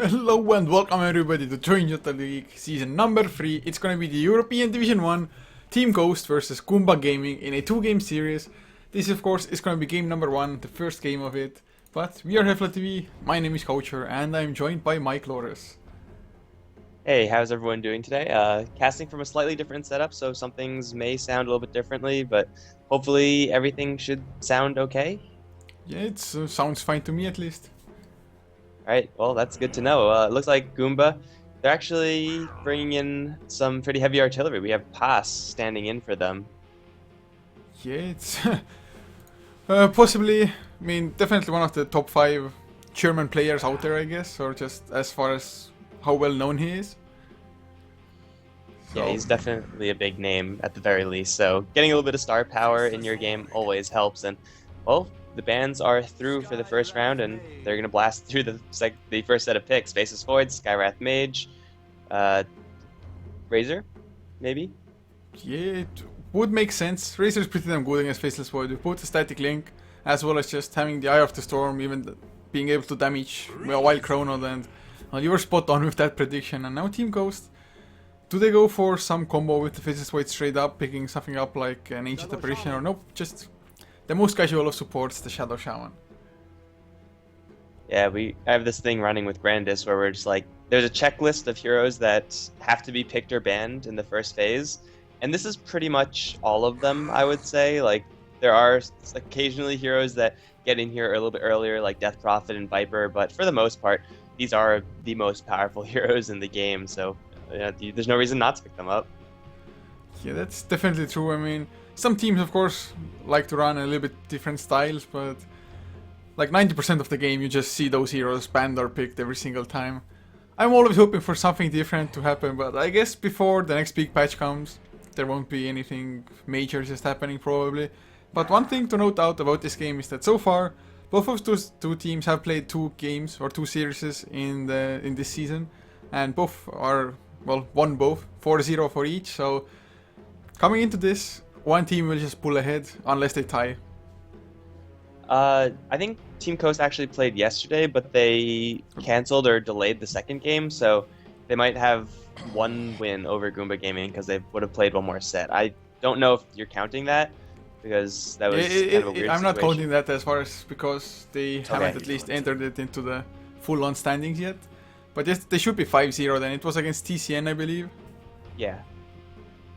Hello and welcome everybody to Join Dota League season number 3. It's gonna be the European Division 1 Team Ghost versus Goomba Gaming in a 2-game series. This of course is gonna be game number 1, the first game of it. But we are HeflaTV, my name is Coacher and I'm joined by Mike Loris. Hey, how's everyone doing today? Casting from a slightly different setup, so some things may sound a little bit differently, but hopefully everything should sound okay. Yeah, it sounds fine to me at least. All right, well, that's good to know. It looks like Goomba, they're actually bringing in some pretty heavy artillery. We have Pass standing in for them. Yeah, it's possibly, I mean, definitely one of the top 5 German players out there, I guess, or just as far as how well known he is. Yeah, he's definitely a big name at the very least, so getting a little bit of star power in your game always helps. And, well, the bands are through for the first round, and they're going to blast through the first set of picks. Faceless Void, Skywrath Mage, Razor, maybe? Yeah, it would make sense. Razor is pretty damn good against Faceless Void with both the static link as well as just having the Eye of the Storm, even being able to damage while chronoed, and you were spot on with that prediction. And now Team Ghost, do they go for some combo with the Faceless Void straight up, picking something up like an Ancient Apparition, or nope, just the most casual of supports, the Shadow Shaman? Yeah, I have this thing running with Grandis where we're just like, there's a checklist of heroes that have to be picked or banned in the first phase, and this is pretty much all of them, I would say. Like, there are occasionally heroes that get in here a little bit earlier, like Death Prophet and Viper, but for the most part, these are the most powerful heroes in the game, so there's no reason not to pick them up. Yeah, that's definitely true. I mean, some teams, of course, like to run a little bit different styles, but like 90% of the game, you just see those heroes banned or picked every single time. I'm always hoping for something different to happen, but I guess before the next big patch comes, there won't be anything major just happening probably. But one thing to note out about this game is that so far, both of those two teams have played 2 games or 2 series in this season, and both are, well, won both, 4-0 for each. So coming into this, one team will just pull ahead unless they tie. I think Team Coast actually played yesterday, but they canceled or delayed the second game, so they might have one win over Goomba Gaming because they would have played one more set. I don't know if you're counting that, because that was kind of a weird I'm not situation. counting that as far as, because they haven't at least entered it into the full-on standings yet. But yes, they should be 5-0 then. It was against TCN, I believe. Yeah.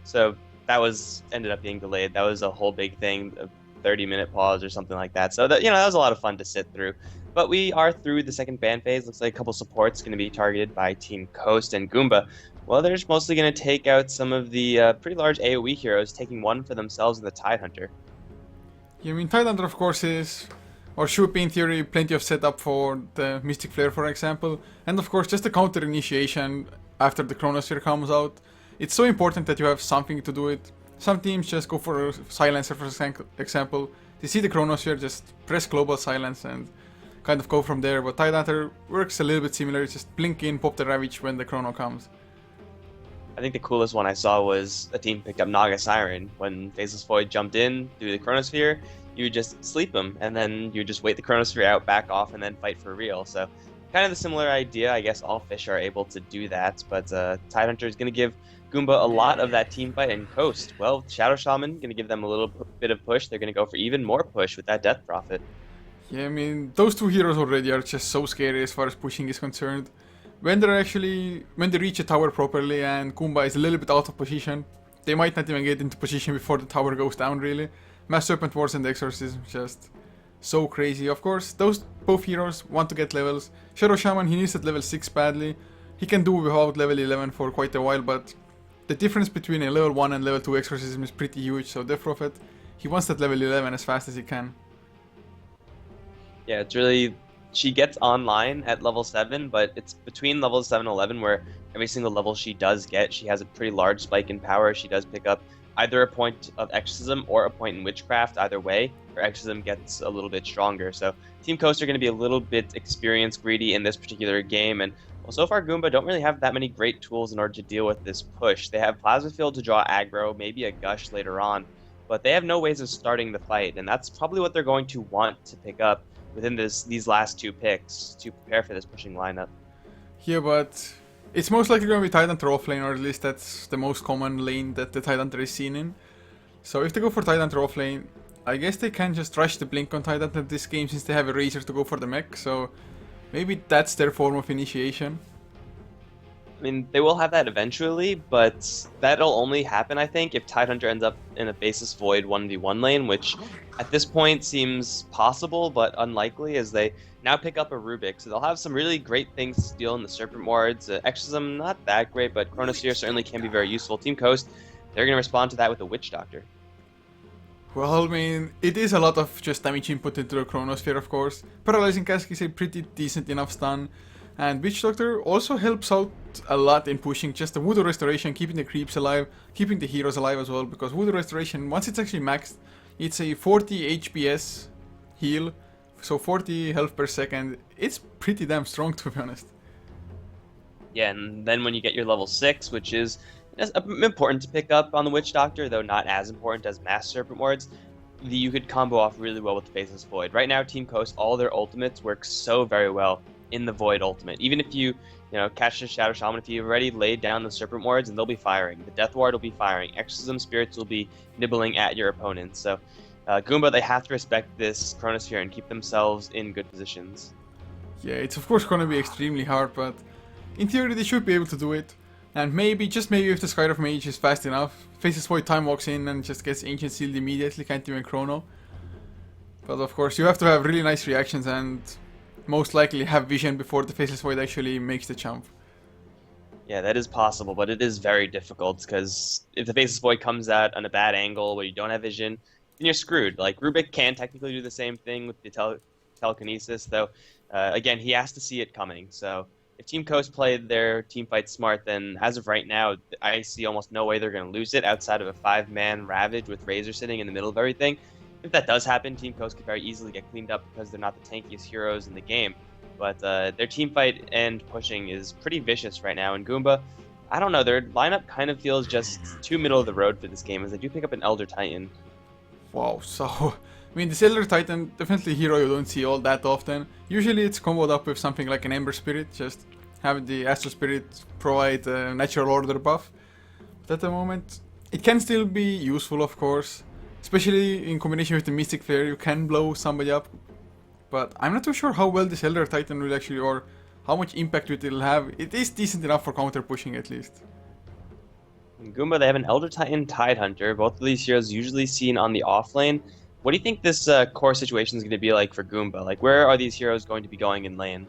So that ended up being delayed. That was a whole big thing, a 30-minute pause or something like that. So that was a lot of fun to sit through. But we are through the second ban phase. Looks like a couple supports going to be targeted by Team Coast and Goomba. Well, they're just mostly going to take out some of the pretty large AoE heroes, taking one for themselves in the Tidehunter. Yeah, I mean, Tidehunter, of course, is, or should be in theory, plenty of setup for the Mystic Flare, for example. And of course, just the counter initiation after the Chronosphere comes out. It's so important that you have something to do it. Some teams just go for a Silencer, for example. They see the Chronosphere, just press Global Silence and kind of go from there. But Tidehunter works a little bit similar. It's just blink in, pop the Ravage when the Chrono comes. I think the coolest one I saw was a team picked up Naga Siren. When Faceless Void jumped in through the Chronosphere, you would just sleep him, and then you would just wait the Chronosphere out, back off, and then fight for real. So kind of the similar idea. I guess all fish are able to do that, but Tidehunter is going to give Goomba a lot of that team fight, and Coast, well, Shadow Shaman going to give them a little bit of push. They're going to go for even more push with that Death Prophet. Yeah, I mean, those 2 heroes already are just so scary as far as pushing is concerned. When they reach a tower properly and Goomba is a little bit out of position, they might not even get into position before the tower goes down, really. Mass Serpent Wars and Exorcism, just so crazy. Of course, both heroes want to get levels. Shadow Shaman, he needs at level 6 badly. He can do without level 11 for quite a while, but the difference between a level 1 and level 2 Exorcism is pretty huge, so Death Prophet, he wants that level 11 as fast as he can. Yeah, it's really, she gets online at level 7, but it's between levels 7 and 11 where every single level she does get, she has a pretty large spike in power. She does pick up either a point of Exorcism or a point in Witchcraft. Either way, her Exorcism gets a little bit stronger. So Team Coast are going to be a little bit experience greedy in this particular game, and well, so far Goomba don't really have that many great tools in order to deal with this push. They have Plasma Field to draw aggro, maybe a Gush later on, but they have no ways of starting the fight, and that's probably what they're going to want to pick up within these last 2 picks to prepare for this pushing lineup. Yeah, but it's most likely going to be Tidehunter off lane, or at least that's the most common lane that the Tidehunter is seen in. So if they go for Tidehunter off lane, I guess they can just rush the Blink on Tidehunter this game since they have a Razor to go for the mech, so maybe that's their form of initiation. I mean, they will have that eventually, but that'll only happen, I think, if Tidehunter ends up in a Basis Void 1v1 lane, which at this point seems possible, but unlikely, as they now pick up a Rubik. So they'll have some really great things to steal in the Serpent Wards. Exorcism, not that great, but Chronosphere certainly can be very useful. Team Coast, they're going to respond to that with the Witch Doctor. Well, I mean, it is a lot of just damage input into the Chronosphere, of course. Paralyzing Cask is a pretty decent enough stun. And Witch Doctor also helps out a lot in pushing just the Voodoo Restoration, keeping the creeps alive, keeping the heroes alive as well, because Voodoo Restoration, once it's actually maxed, it's a 40 HPS heal, so 40 health per second. It's pretty damn strong, to be honest. Yeah, and then when you get your level 6, which is important to pick up on the Witch Doctor, though not as important as Mass Serpent Wards, you could combo off really well with the Faceless Void. Right now, Team Coast, all their ultimates work so very well in the Void ultimate. Even if you catch the Shadow Shaman, if you've already laid down the Serpent Wards, and they'll be firing. The Death Ward will be firing. Exorcism Spirits will be nibbling at your opponents. So, Goomba, they have to respect this Chronosphere and keep themselves in good positions. Yeah, it's of course gonna be extremely hard, but in theory they should be able to do it. And maybe, just maybe if the Skydive Mage is fast enough, Faceless Void time walks in and just gets Ancient Sealed immediately, can't even Chrono. But of course you have to have really nice reactions and most likely have vision before the Faceless Void actually makes the jump. Yeah, that is possible, but it is very difficult, because if the Faceless Void comes out on a bad angle where you don't have vision, then you're screwed. Like, Rubik can technically do the same thing with the telekinesis, though, again, he has to see it coming, so if Team Coast played their team fight smart, then as of right now, I see almost no way they're going to lose it outside of a 5-man Ravage with Razor sitting in the middle of everything. If that does happen, Team Coast could very easily get cleaned up because they're not the tankiest heroes in the game. But their team fight and pushing is pretty vicious right now. And Goomba, I don't know, their lineup kind of feels just too middle of the road for this game, as they do pick up an Elder Titan. Wow, so I mean, this Elder Titan, definitely a hero you don't see all that often. Usually it's comboed up with something like an Ember Spirit, just have the Astral Spirit provide a natural order buff. But at the moment, it can still be useful, of course. Especially in combination with the Mystic Flare, you can blow somebody up. But I'm not too sure how well this Elder Titan will actually, or how much impact it will have. It is decent enough for counter pushing at least. In Goomba, they have an Elder Titan, Tidehunter. Both of these heroes usually seen on the off lane. What do you think this core situation is going to be like for Goomba? Like, where are these heroes going to be going in lane?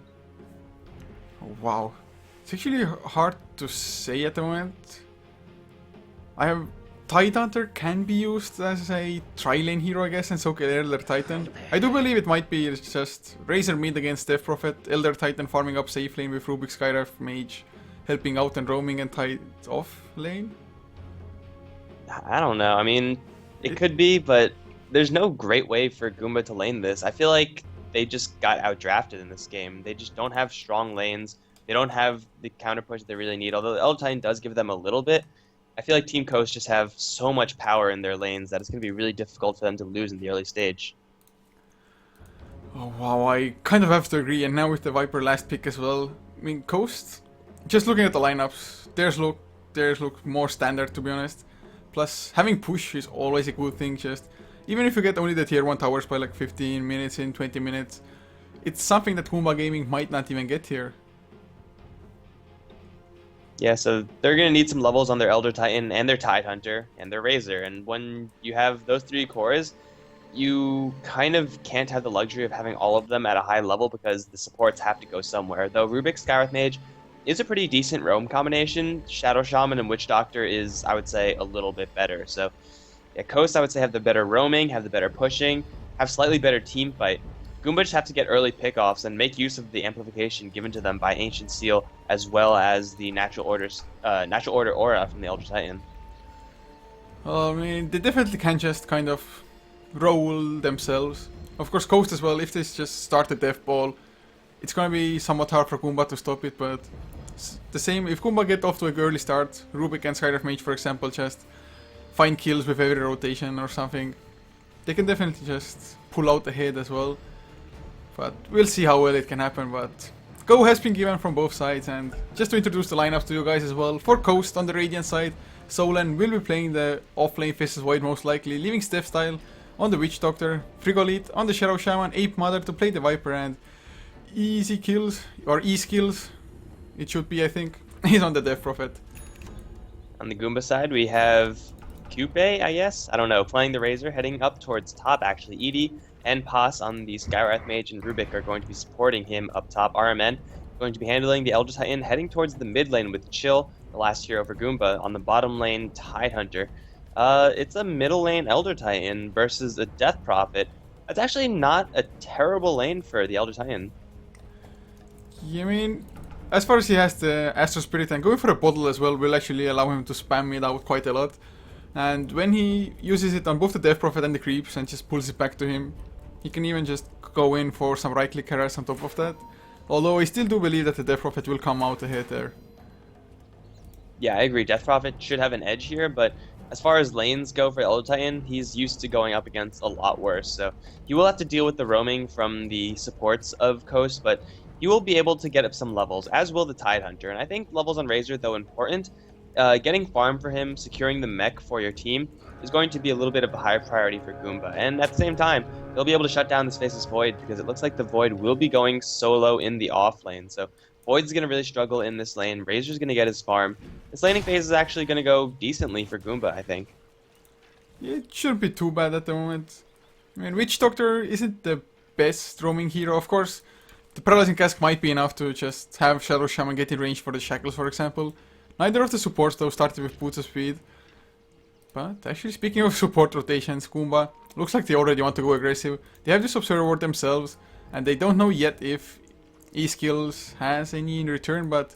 Wow. It's actually hard to say at the moment. I have Tidehunter can be used as a tri-lane hero, I guess, and so can Elder Titan. I do believe it might be just Razor mid against Death Prophet, Elder Titan farming up safe lane with Rubik Skydive Mage helping out and roaming and Tide off lane. I don't know. I mean, it could be, but there's no great way for Goomba to lane this. I feel like they just got outdrafted in this game. They just don't have strong lanes. They don't have the counter push that they really need, although the Elder Titan does give them a little bit. I feel like Team Coast just have so much power in their lanes that it's going to be really difficult for them to lose in the early stage. Oh wow, I kind of have to agree, and now with the Viper last pick as well. I mean, Coast, just looking at the lineups, theirs look more standard, to be honest. Plus, having push is always a good thing, just even if you get only the tier 1 towers by like 15 minutes in 20 minutes, it's something that Goomba Gaming might not even get here. Yeah, so they're going to need some levels on their Elder Titan and their Tidehunter and their Razor. And when you have those 3 cores, you kind of can't have the luxury of having all of them at a high level because the supports have to go somewhere. Though Rubik Skywrath Mage is a pretty decent roam combination, Shadow Shaman and Witch Doctor is, I would say, a little bit better. So, yeah, Coast, I would say, have the better roaming, have the better pushing, have slightly better team fight. Goomba just have to get early pickoffs and make use of the amplification given to them by Ancient Seal, as well as the Natural Order Aura from the Elder Titan. I mean, they definitely can just kind of roll themselves. Of course, Coast as well, if they just start the Death Ball, it's gonna be somewhat hard for Goomba to stop it, but the same, if Goomba get off to a early start, Rubik and Skydive Mage, for example, just find kills with every rotation or something, they can definitely just pull out ahead as well. But we'll see how well it can happen, but Go has been given from both sides, and just to introduce the lineups to you guys as well, for Coast on the Radiant side, Solan will be playing the offlane faces Void most likely, leaving Steph Style on the Witch Doctor, Frigolith on the Shadow Shaman, Ape Mother to play the Viper, and easy kills, or E-skills, it should be I think, he's on the Death Prophet. On the Goomba side, we have Kupe, I guess? I don't know, playing the Razor, heading up towards top actually. Edie and Pass on the Skywrath Mage and Rubik are going to be supporting him up top. RMN going to be handling the Elder Titan, heading towards the mid lane with Chill, the last hero for Goomba. On the bottom lane, Tidehunter. It's a middle lane Elder Titan versus a Death Prophet. That's actually not a terrible lane for the Elder Titan. Yeah, I mean, as far as he has the Astro Spirit and going for a bottle as well will actually allow him to spam it out quite a lot. And when he uses it on both the Death Prophet and the creeps and just pulls it back to him, he can even just go in for some right click harass on top of that. Although I still do believe that the Death Prophet will come out ahead there. Yeah, I agree. Death Prophet should have an edge here, but as far as lanes go for Elder Titan, he's used to going up against a lot worse. So he will have to deal with the roaming from the supports of Coast, but he will be able to get up some levels, as will the Tidehunter. And I think levels on Razor, though important, getting farm for him, securing the mech for your team, is going to be a little bit of a higher priority for Goomba. And at the same time, they'll be able to shut down this Faceless Void, because it looks like the Void will be going solo in the off lane. So Void's going to really struggle in this lane. Razor's going to get his farm. This laning phase is actually going to go decently for Goomba, I think. Yeah, it shouldn't be too bad at the moment. I mean, Witch Doctor isn't the best roaming hero, of course. The Paralyzing Cask might be enough to just have Shadow Shaman get in range for the Shackles, for example. Neither of the supports, though, started with Boots of Speed. But actually, speaking of support rotations, Goomba looks like they already want to go aggressive. They have this Observer Ward themselves, and they don't know yet if E-Skills has any in return, but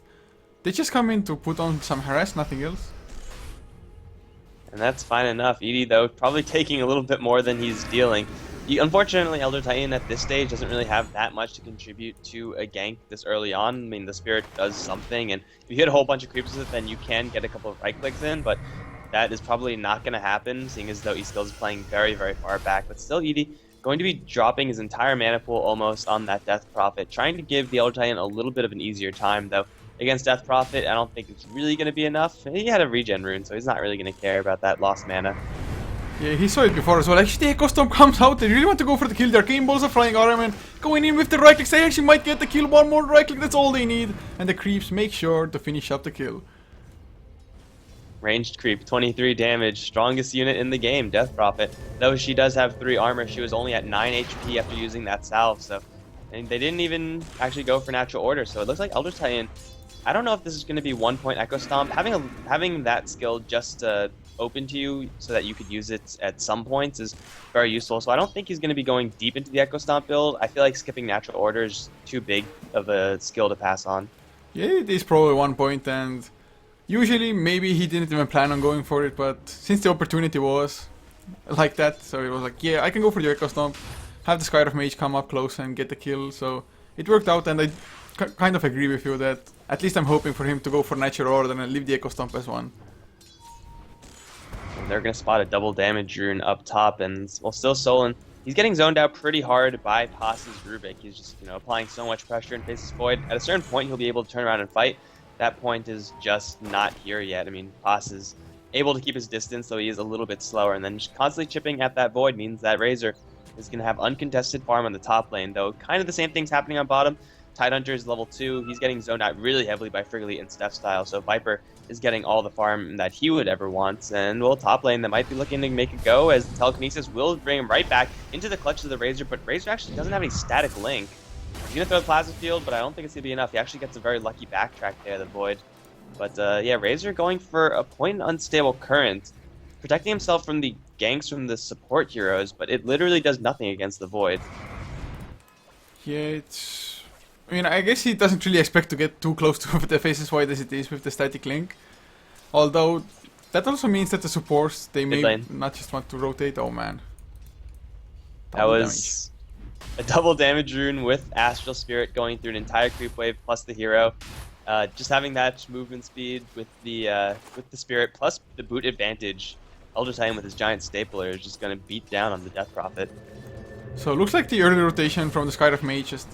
they just come in to put on some harass, nothing else. And that's fine enough. Edie, though, probably taking a little bit more than he's dealing. Unfortunately, Elder Titan at this stage doesn't really have that much to contribute to a gank this early on. I mean, the Spirit does something, and if you hit a whole bunch of creeps with it, then you can get a couple of right clicks in, but that is probably not going to happen, seeing as though E-Skills is playing very, very far back. But still, Edie going to be dropping his entire mana pool almost on that Death Prophet, trying to give the Elder Titan a little bit of an easier time, though. Against Death Prophet, I don't think it's really going to be enough. He had a regen rune, so he's not really going to care about that lost mana. Yeah, he saw it before as well. Actually, the Echo Storm comes out. They really want to go for the kill. The Arcane Balls are flying. RMN going in with the right clicks. They actually might get the kill. One more right click. That's all they need. And the creeps make sure to finish up the kill. Ranged creep, 23 damage. Strongest unit in the game, Death Prophet. Though she does have 3 armor, she was only at 9 HP after using that salve. So, and they didn't even actually go for natural order. So it looks like Elder Titan, I don't know if this is going to be 1-point Echo Stomp. Having that skill just open to you so that you could use it at some points is very useful. So I don't think he's going to be going deep into the Echo Stomp build. I feel like skipping natural order is too big of a skill to pass on. Yeah, it is probably 1 point, and usually maybe he didn't even plan on going for it, but since the opportunity was like that, so it was like, yeah, I can go for the Echo Stomp, have the Skywrath Mage come up close and get the kill. So it worked out, and I kind of agree with you that at least I'm hoping for him to go for natural order and leave the Echo Stomp as one. And they're going to spot a double damage rune up top, and well, still Solan, he's getting zoned out pretty hard by Pass's Rubik. He's just, applying so much pressure in Faceless Void. At a certain point, he'll be able to turn around and fight. That point is just not here yet. I mean, Pass is able to keep his distance, though he is a little bit slower, and then just constantly chipping at that Void means that Razor is going to have uncontested farm on the top lane, though kind of the same thing's happening on bottom. Tidehunter is level 2. He's getting zoned out really heavily by Frigolith and Steph Style, so Viper is getting all the farm that he would ever want. And, well, top lane, that might be looking to make a go, as the Telekinesis will bring him right back into the clutches of the Razor, but Razor actually doesn't have any static link. He's going to throw the Plasma Field, but I don't think it's going to be enough. He actually gets a very lucky backtrack there, the Void. But, yeah, Razor going for a point unstable current, protecting himself from the ganks from the support heroes, but it literally does nothing against the Void. Yeah, I mean, I guess he doesn't really expect to get too close to the Faceless Void as it is with the static link. Although, that also means that the supports, they may not just want to rotate. Oh man. That was a double damage rune with Astral Spirit going through an entire creep wave plus the hero. Just having that movement speed with the Spirit plus the boot advantage, Elder Titan with his giant stapler is just going to beat down on the Death Prophet. So it looks like the early rotation from the Skywrath Mage just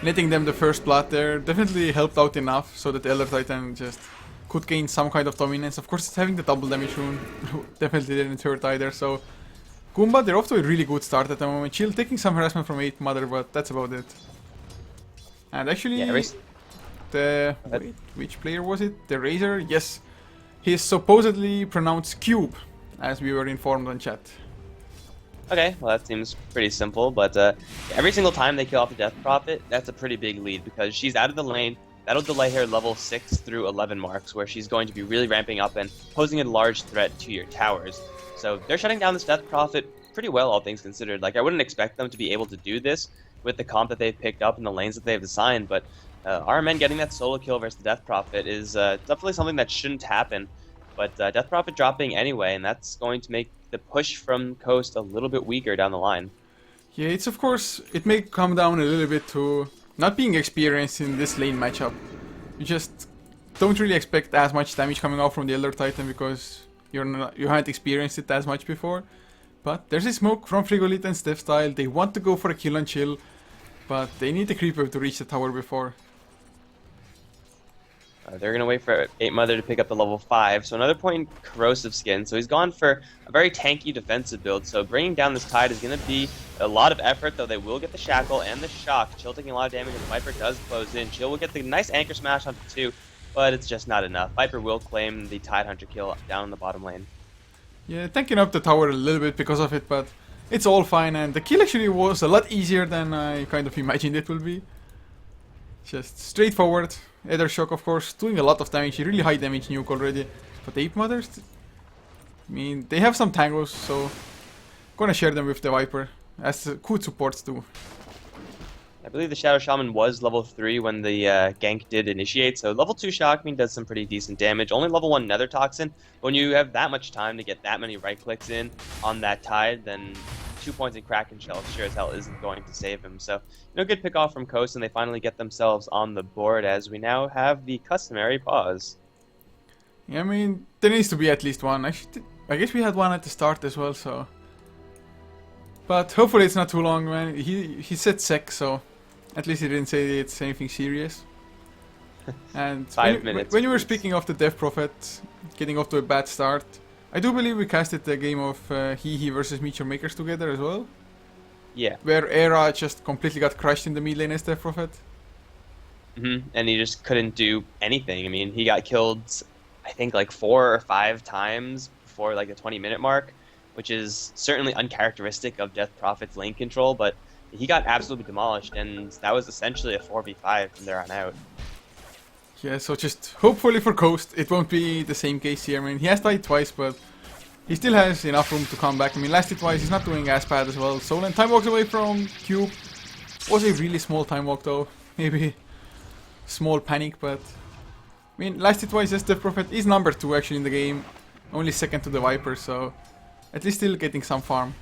netting them the first blood there definitely helped out enough so that Elder Titan just could gain some kind of dominance. Of course, having the double damage rune definitely didn't hurt either, so Goomba, they're off to a really good start at the moment. Chill taking some harassment from 8 Mother, but that's about it. And actually, wait, which player was it? The Razor? Yes. He's supposedly pronounced Cube, as we were informed on chat. Okay, well that seems pretty simple, but every single time they kill off the Death Prophet, that's a pretty big lead because she's out of the lane. That'll delay her level 6 through 11 marks, where she's going to be really ramping up and posing a large threat to your towers. So they're shutting down this Death Prophet pretty well, all things considered. Like, I wouldn't expect them to be able to do this with the comp that they've picked up and the lanes that they've assigned, but RMN getting that solo kill versus the Death Prophet is definitely something that shouldn't happen. But Death Prophet dropping anyway, and that's going to make the push from Coast a little bit weaker down the line. Yeah, it's of course, it may come down a little bit to not being experienced in this lane matchup. You just don't really expect as much damage coming out from the Elder Titan because you haven't experienced it as much before. But there's a smoke from Frigolith and Steph style. They want to go for a kill and chill, but they need the creeper to reach the tower before. They're going to wait for 8 Mother to pick up the level 5, so another point in Corrosive Skin. So he's gone for a very tanky defensive build, so bringing down this Tide is going to be a lot of effort, though they will get the Shackle and the Shock. Chill taking a lot of damage, and the Viper does close in. Chill will get the nice Anchor Smash onto 2, but it's just not enough. Viper will claim the Tide Hunter kill down in the bottom lane. Yeah, tanking up the tower a little bit because of it, but it's all fine, and the kill actually was a lot easier than I kind of imagined it will be. Just straightforward. Ether Shock, of course, doing a lot of damage, really high damage nuke already. But 8 Mothers, I mean, they have some tangos, so gonna share them with the Viper, as good supports do. I believe the Shadow Shaman was level 3 when the gank did initiate, so level 2 Shockmean does some pretty decent damage. Only level 1 Nether Toxin. When you have that much time to get that many right clicks in on that Tide, then 2 points in Kraken Shell sure as hell isn't going to save him. So, good pick off from Coast, and they finally get themselves on the board as we now have the customary pause. Yeah, I mean, there needs to be at least one. Actually, I guess we had one at the start as well, so. But hopefully it's not too long, man. He said sec, so at least he didn't say it's anything serious. And 5 minutes. When you were speaking of the Death Prophet getting off to a bad start, I do believe we casted the game of He versus Meteor Makers together as well. Yeah. Where Era just completely got crushed in the mid lane as Death Prophet. And he just couldn't do anything. I mean, he got killed, I think, like 4 or 5 times before like the 20-minute mark, which is certainly uncharacteristic of Death Prophet's lane control, but he got absolutely demolished, and that was essentially a 4v5 from there on out. Yeah, so just hopefully for Coast, it won't be the same case here. I mean, he has died twice, but he still has enough room to come back. I mean, last hit twice, he's not doing as bad as well. Solan time walks away from Cube. Was a really small time walk though. Maybe small panic, but I mean, last hit twice, yes, Death Prophet is number 2 actually in the game. Only second to the Viper, so at least still getting some farm.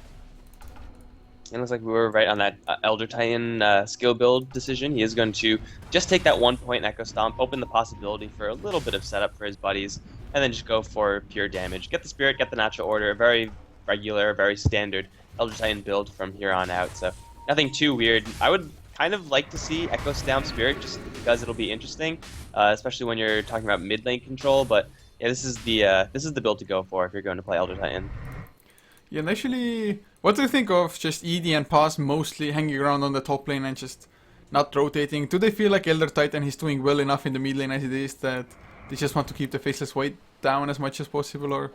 It looks like we were right on that Elder Titan skill build decision. He is going to just take that 1 point Echo Stomp, open the possibility for a little bit of setup for his buddies, and then just go for pure damage. Get the Spirit, get the Natural Order, a very regular, very standard Elder Titan build from here on out. So nothing too weird. I would kind of like to see Echo Stomp Spirit just because it'll be interesting, especially when you're talking about mid lane control. But yeah, this is the build to go for if you're going to play Elder Titan. Yeah, and actually, what do you think of just ED and Paz mostly hanging around on the top lane and just not rotating? Do they feel like Elder Titan is doing well enough in the mid lane as it is that they just want to keep the Faceless Void down as much as possible, or?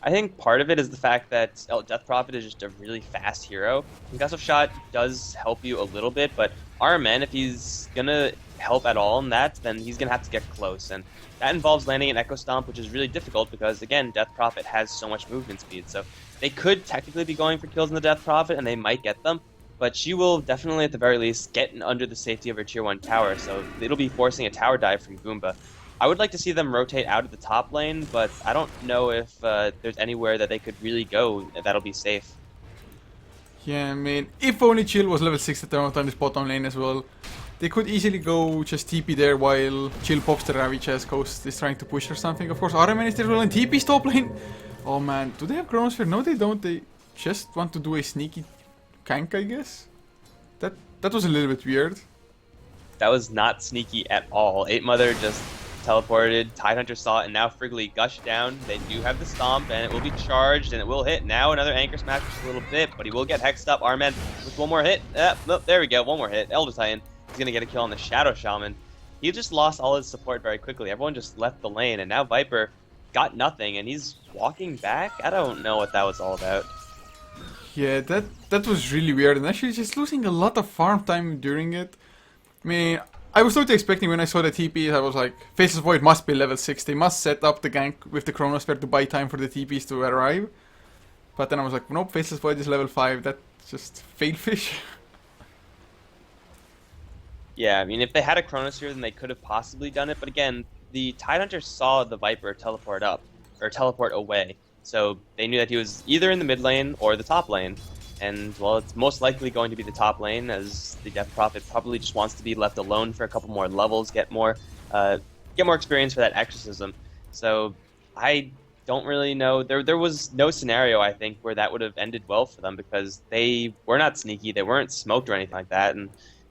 I think part of it is the fact that Death Prophet is just a really fast hero. Concussive Shot does help you a little bit, but RMN, if he's gonna help at all in that, then he's gonna have to get close, and that involves landing an Echo Stomp, which is really difficult because, again, Death Prophet has so much movement speed. So they could technically be going for kills in the Death Prophet, and they might get them, but she will definitely, at the very least, get under the safety of her Tier 1 tower, so it'll be forcing a tower dive from Goomba. I would like to see them rotate out of the top lane, but I don't know if there's anywhere that they could really go that'll be safe. Yeah, I mean, if only Chill was level 6 at the moment on this bottom lane as well, they could easily go just TP there while Chill pops the Ravage as Coast is trying to push or something. Of course, RMN is there as well, and TP's top lane. Oh man, do they have Chronosphere? No, they don't. They just want to do a sneaky gank, I guess. That That was a little bit weird. That was not sneaky at all. 8 Mother just teleported, Tidehunter saw it, and now Friggly gushed down. They do have the Stomp, and it will be charged, and it will hit. Now another Anchor Smash just a little bit, but he will get hexed up. Armen with one more hit. Nope, there we go, one more hit. Elder Titan is going to get a kill on the Shadow Shaman. He just lost all his support very quickly. Everyone just left the lane, and now Viper got nothing, and he's walking back. I don't know what that was all about. Yeah, that was really weird, and actually just losing a lot of farm time during it. I mean, I was totally expecting when I saw the TPs, I was like, Faceless Void must be level 6. They must set up the gank with the Chronosphere to buy time for the TPs to arrive. But then I was like, nope, Faceless Void is level 5. That's just failfish. Yeah, I mean, if they had a Chronosphere, then they could have possibly done it. But again, the Tidehunter saw the Viper teleport up, or teleport away. So they knew that he was either in the mid lane or the top lane. And, well, it's most likely going to be the top lane, as the Death Prophet probably just wants to be left alone for a couple more levels, get more experience for that exorcism. So I don't really know. There was no scenario, I think, where that would have ended well for them, because they were not sneaky, they weren't smoked or anything like that, and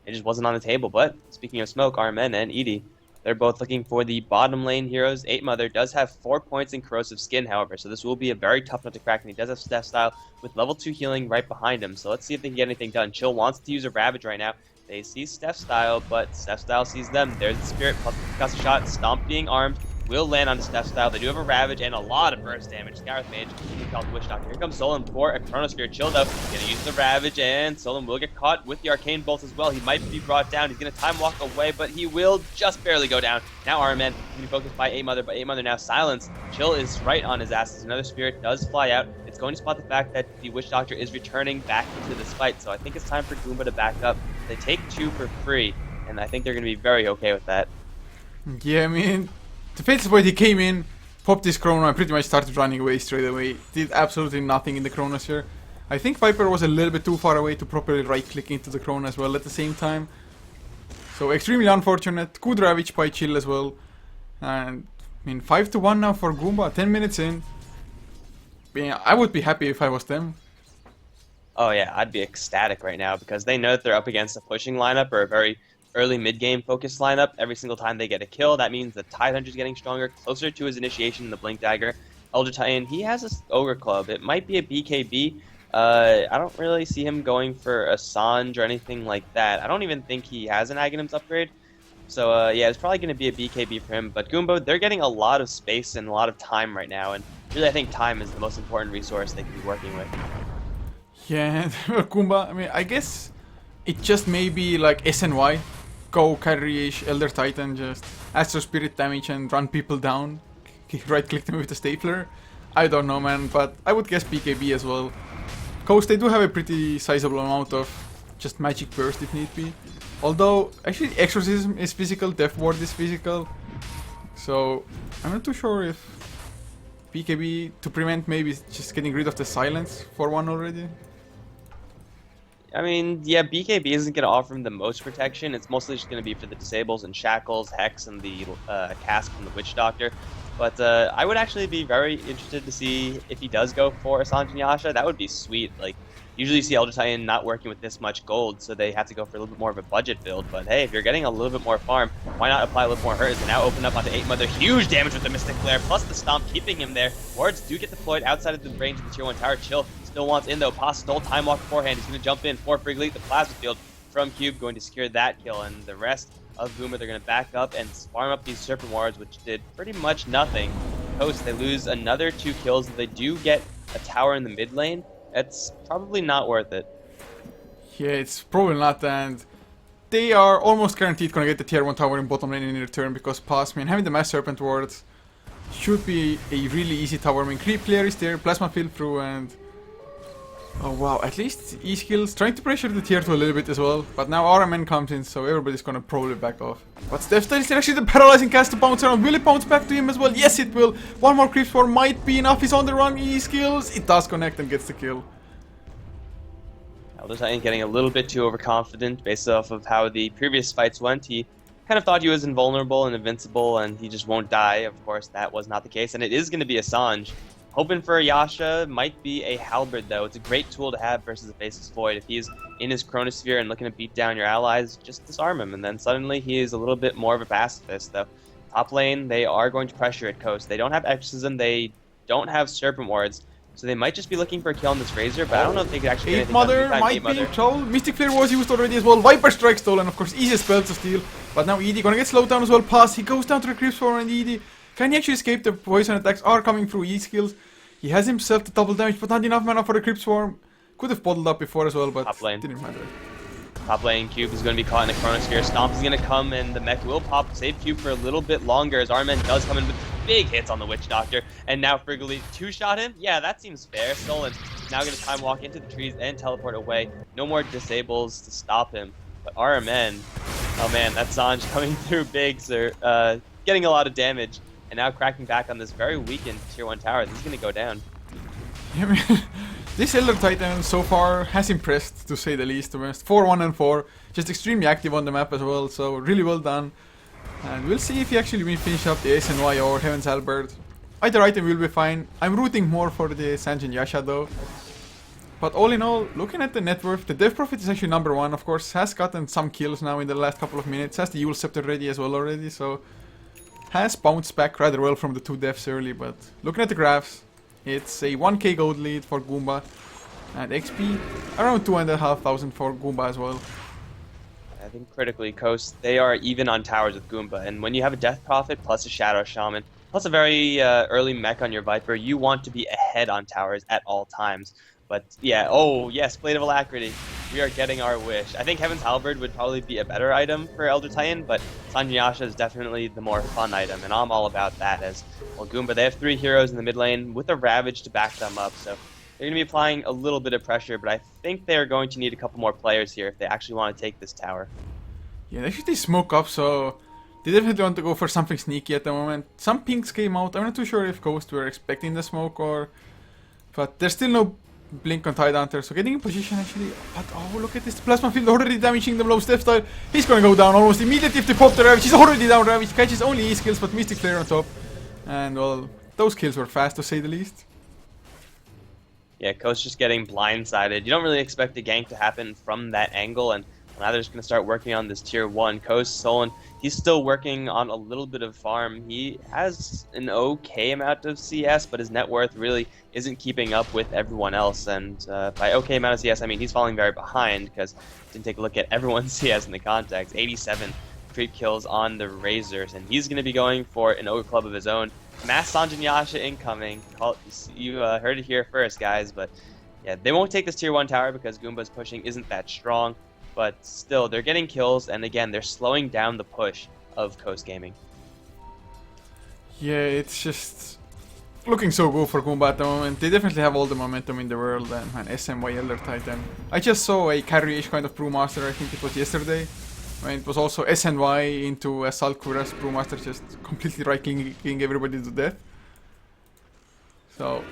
it just wasn't on the table. But speaking of smoke, Armen and Edie, they're both looking for the bottom lane heroes. 8 Mother does have 4 points in Corrosive Skin, however, so this will be a very tough nut to crack, and he does have Steph Style with level 2 healing right behind him. So let's see if they can get anything done. Chill wants to use a Ravage right now. They see Steph Style, but Steph Style sees them. There's the Spirit, plus the concussive shot. Stomp being armed will land on Steph Style. They do have a Ravage and a lot of burst damage. Scarith Mage, he called the Witch Doctor. Here comes Solon for a Chronosphere. Chill though, gonna use the Ravage, and Solon will get caught with the Arcane Bolt as well. He might be brought down. He's gonna time walk away, but he will just barely go down. Now Armen gonna be focused by 8 Mother, but 8 Mother now silenced. Chill is right on his ass as another Spirit does fly out. It's going to spot the fact that the Witch Doctor is returning back into this fight, so I think it's time for Goomba to back up. They take 2 for free, and I think they're gonna be very okay with that. Yeah, I mean, the Faceless Void, he came in, popped his Chrono, and pretty much started running away straight away. Did absolutely nothing in the Chronosphere. I think Viper was a little bit too far away to properly right-click into the Chrono as well at the same time. So extremely unfortunate. Good Ravage by Chill as well. And, I mean, 5-1 now for Goomba, 10 minutes in. Yeah, I would be happy if I was them. Oh yeah, I'd be ecstatic right now, because they know that they're up against a pushing lineup or a very early mid-game focused lineup. Every single time they get a kill, that means the Tidehunter's getting stronger, closer to his initiation in the Blink Dagger. Elder Titan, he has a Ogre Club. It might be a BKB. I don't really see him going for a Sange or anything like that. I don't even think he has an Aghanims upgrade. So yeah, it's probably going to be a BKB for him. But Goomba, they're getting a lot of space and a lot of time right now, and really I think time is the most important resource they can be working with. Yeah, Goomba, I mean, I guess it just may be like SNY. Go carry-ish Elder Titan, just Astro Spirit damage and run people down. Right-click them with the Stapler. I don't know, man, but I would guess BKB as well. Coast, they do have a pretty sizable amount of just magic burst if need be. Although, actually, Exorcism is physical, Death Ward is physical. So, I'm not too sure if BKB, to prevent maybe just getting rid of the silence for one already. I mean, yeah, BKB isn't going to offer him the most protection. It's mostly just going to be for the Disables and Shackles, Hex, and the Cask from the Witch Doctor. But I would actually be very interested to see if he does go for a Sange and Yasha. That would be sweet. Like, usually you see Elder Titan not working with this much gold, so they have to go for a little bit more of a budget build. But hey, if you're getting a little bit more farm, why not apply a little more hurt? They now open up onto 8 Mother. Huge damage with the Mystic Flare, plus the Stomp keeping him there. Wards do get deployed outside of the range of the Tier 1 tower. Chill still wants in though. Pasta stole Time Walk beforehand. He's going to jump in for Friggly. The Plasma Field from Cube going to secure that kill, and the rest of Goomba, they're going to back up and farm up these Serpent Wards, which did pretty much nothing. Coast, they lose another 2 kills. They do get a tower in the mid lane. It's probably not worth it. Yeah, it's probably not, and they are almost guaranteed gonna get the tier 1 tower in bottom lane in return, because Pass, man, having the Mass Serpent wards should be a really easy tower. I mean, Creep Clear is there, Plasma Field through, and oh wow, at least E-Skills trying to pressure the tier 2 a little bit as well, but now RMN comes in, so everybody's gonna probably back off. But Steph Style is actually the paralyzing cast to bounce around. Will it bounce back to him as well? Yes, it will. One more Creep Spore might be enough. He's on the run, E-Skills. It does connect and gets the kill. Elder Titan getting a little bit too overconfident based off of how the previous fights went. He kind of thought he was invulnerable and invincible and he just won't die. Of course, that was not the case, and it is going to be a Sange. Hoping for a Yasha, might be a Halberd though. It's a great tool to have versus a Faceless Void. If he's in his Chronosphere and looking to beat down your allies, just disarm him, and then suddenly he is a little bit more of a pacifist, though. Top lane, they are going to pressure it, Coast. They don't have Exorcism, they don't have Serpent Wards, so they might just be looking for a kill on this Razor, but I don't know if they could actually get anything done. Mother might be troll. Mystic Flare was used already as well. Viper Strike stolen, of course, easiest spell to steal. But now ED gonna get slowed down as well. Pass, he goes down to the Crypt Swarm, and ED can he actually escape? The poison attacks are coming through E skills. He has himself the double damage, but not enough mana for the Crypt Swarm. Could have bottled up before as well, but didn't matter. Top lane, Cube is going to be caught in a Chronosphere. Stomp is going to come, and the mech will pop, save Cube for a little bit longer, as Armen does come in with big hits on the Witch Doctor. And now Frigoli two-shot him? Yeah, that seems fair. Stolen now going to time walk into the trees and teleport away. No more disables to stop him. But Armen, oh man, that Sanj coming through big, sir. Getting a lot of damage. And now cracking back on this very weakened tier 1 tower. This is going to go down. Yeah, man. This Elder Titan so far has impressed, to say the least. 4-1 and 4, just extremely active on the map as well, so really well done. And we'll see if he actually will finish up the SNY or Heaven's Halberd. Either item will be fine. I'm rooting more for the Sanjin Yasha though. But all in all, looking at the net worth, the Death Prophet is actually number 1, of course. Has gotten some kills now in the last couple of minutes. Has the Kiilstofte ready as well already, so has bounced back rather well from the 2 deaths early. But looking at the graphs, it's a 1k gold lead for Goomba, and XP around 2,500 for Goomba as well. I think critically, Coast, they are even on towers with Goomba, and when you have a Death Prophet plus a Shadow Shaman, plus a very early mech on your Viper, you want to be ahead on towers at all times. But yeah, oh yes, Blade of Alacrity, we are getting our wish. I think Heaven's Halberd would probably be a better item for Elder Titan, but Sanjin Yasha is definitely the more fun item, and I'm all about that. As well, Goomba, they have 3 heroes in the mid lane with a Ravage to back them up, so they're going to be applying a little bit of pressure, but I think they're going to need a couple more players here if they actually want to take this tower. Yeah, they should smoke up, so they definitely want to go for something sneaky at the moment. Some pinks came out. I'm not too sure if Ghost were expecting the smoke or... But there's still no blink on Tidehunter, so getting in position actually. But oh, look at this Plasma Field already damaging them low step style. He's gonna go down almost immediately if they pop the Ravage. He's already down Ravage. Catches only E skills, but Mystic Flare on top. And well, those kills were fast to say the least. Yeah, Coast just getting blindsided. You don't really expect a gank to happen from that angle, and now they're just going to start working on this tier 1. Coast, Solon, he's still working on a little bit of farm. He has an okay amount of CS, but his net worth really isn't keeping up with everyone else. And by okay amount of CS, I mean he's falling very behind, because didn't take a look at everyone's CS in the context. 87 creep kills on the Razors, and he's going to be going for an Ogre Club of his own. Mass Sanjin Yasha incoming. You heard it here first, guys, but yeah, they won't take this tier 1 tower because Goomba's pushing isn't that strong. But still, they're getting kills, and again, they're slowing down the push of Coast Gaming. Yeah, it's just looking so good for Goomba at the moment. They definitely have all the momentum in the world, and man, SMY Elder Titan. I just saw a carry-ish kind of Brewmaster, I think it was yesterday. I mean, it was also SNY into a Salkuras Brewmaster, just completely right-clicking everybody to death. So,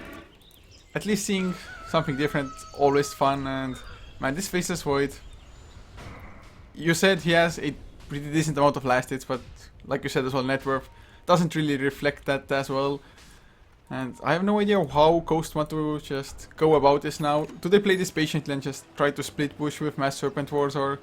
at least seeing something different, always fun, and man, this Faceless Void. You said he has a pretty decent amount of last hits, but like you said as well, net worth doesn't really reflect that as well. And I have no idea how Coast want to just go about this now. Do they play this patiently and just try to split push with Mass Serpent Wars, or...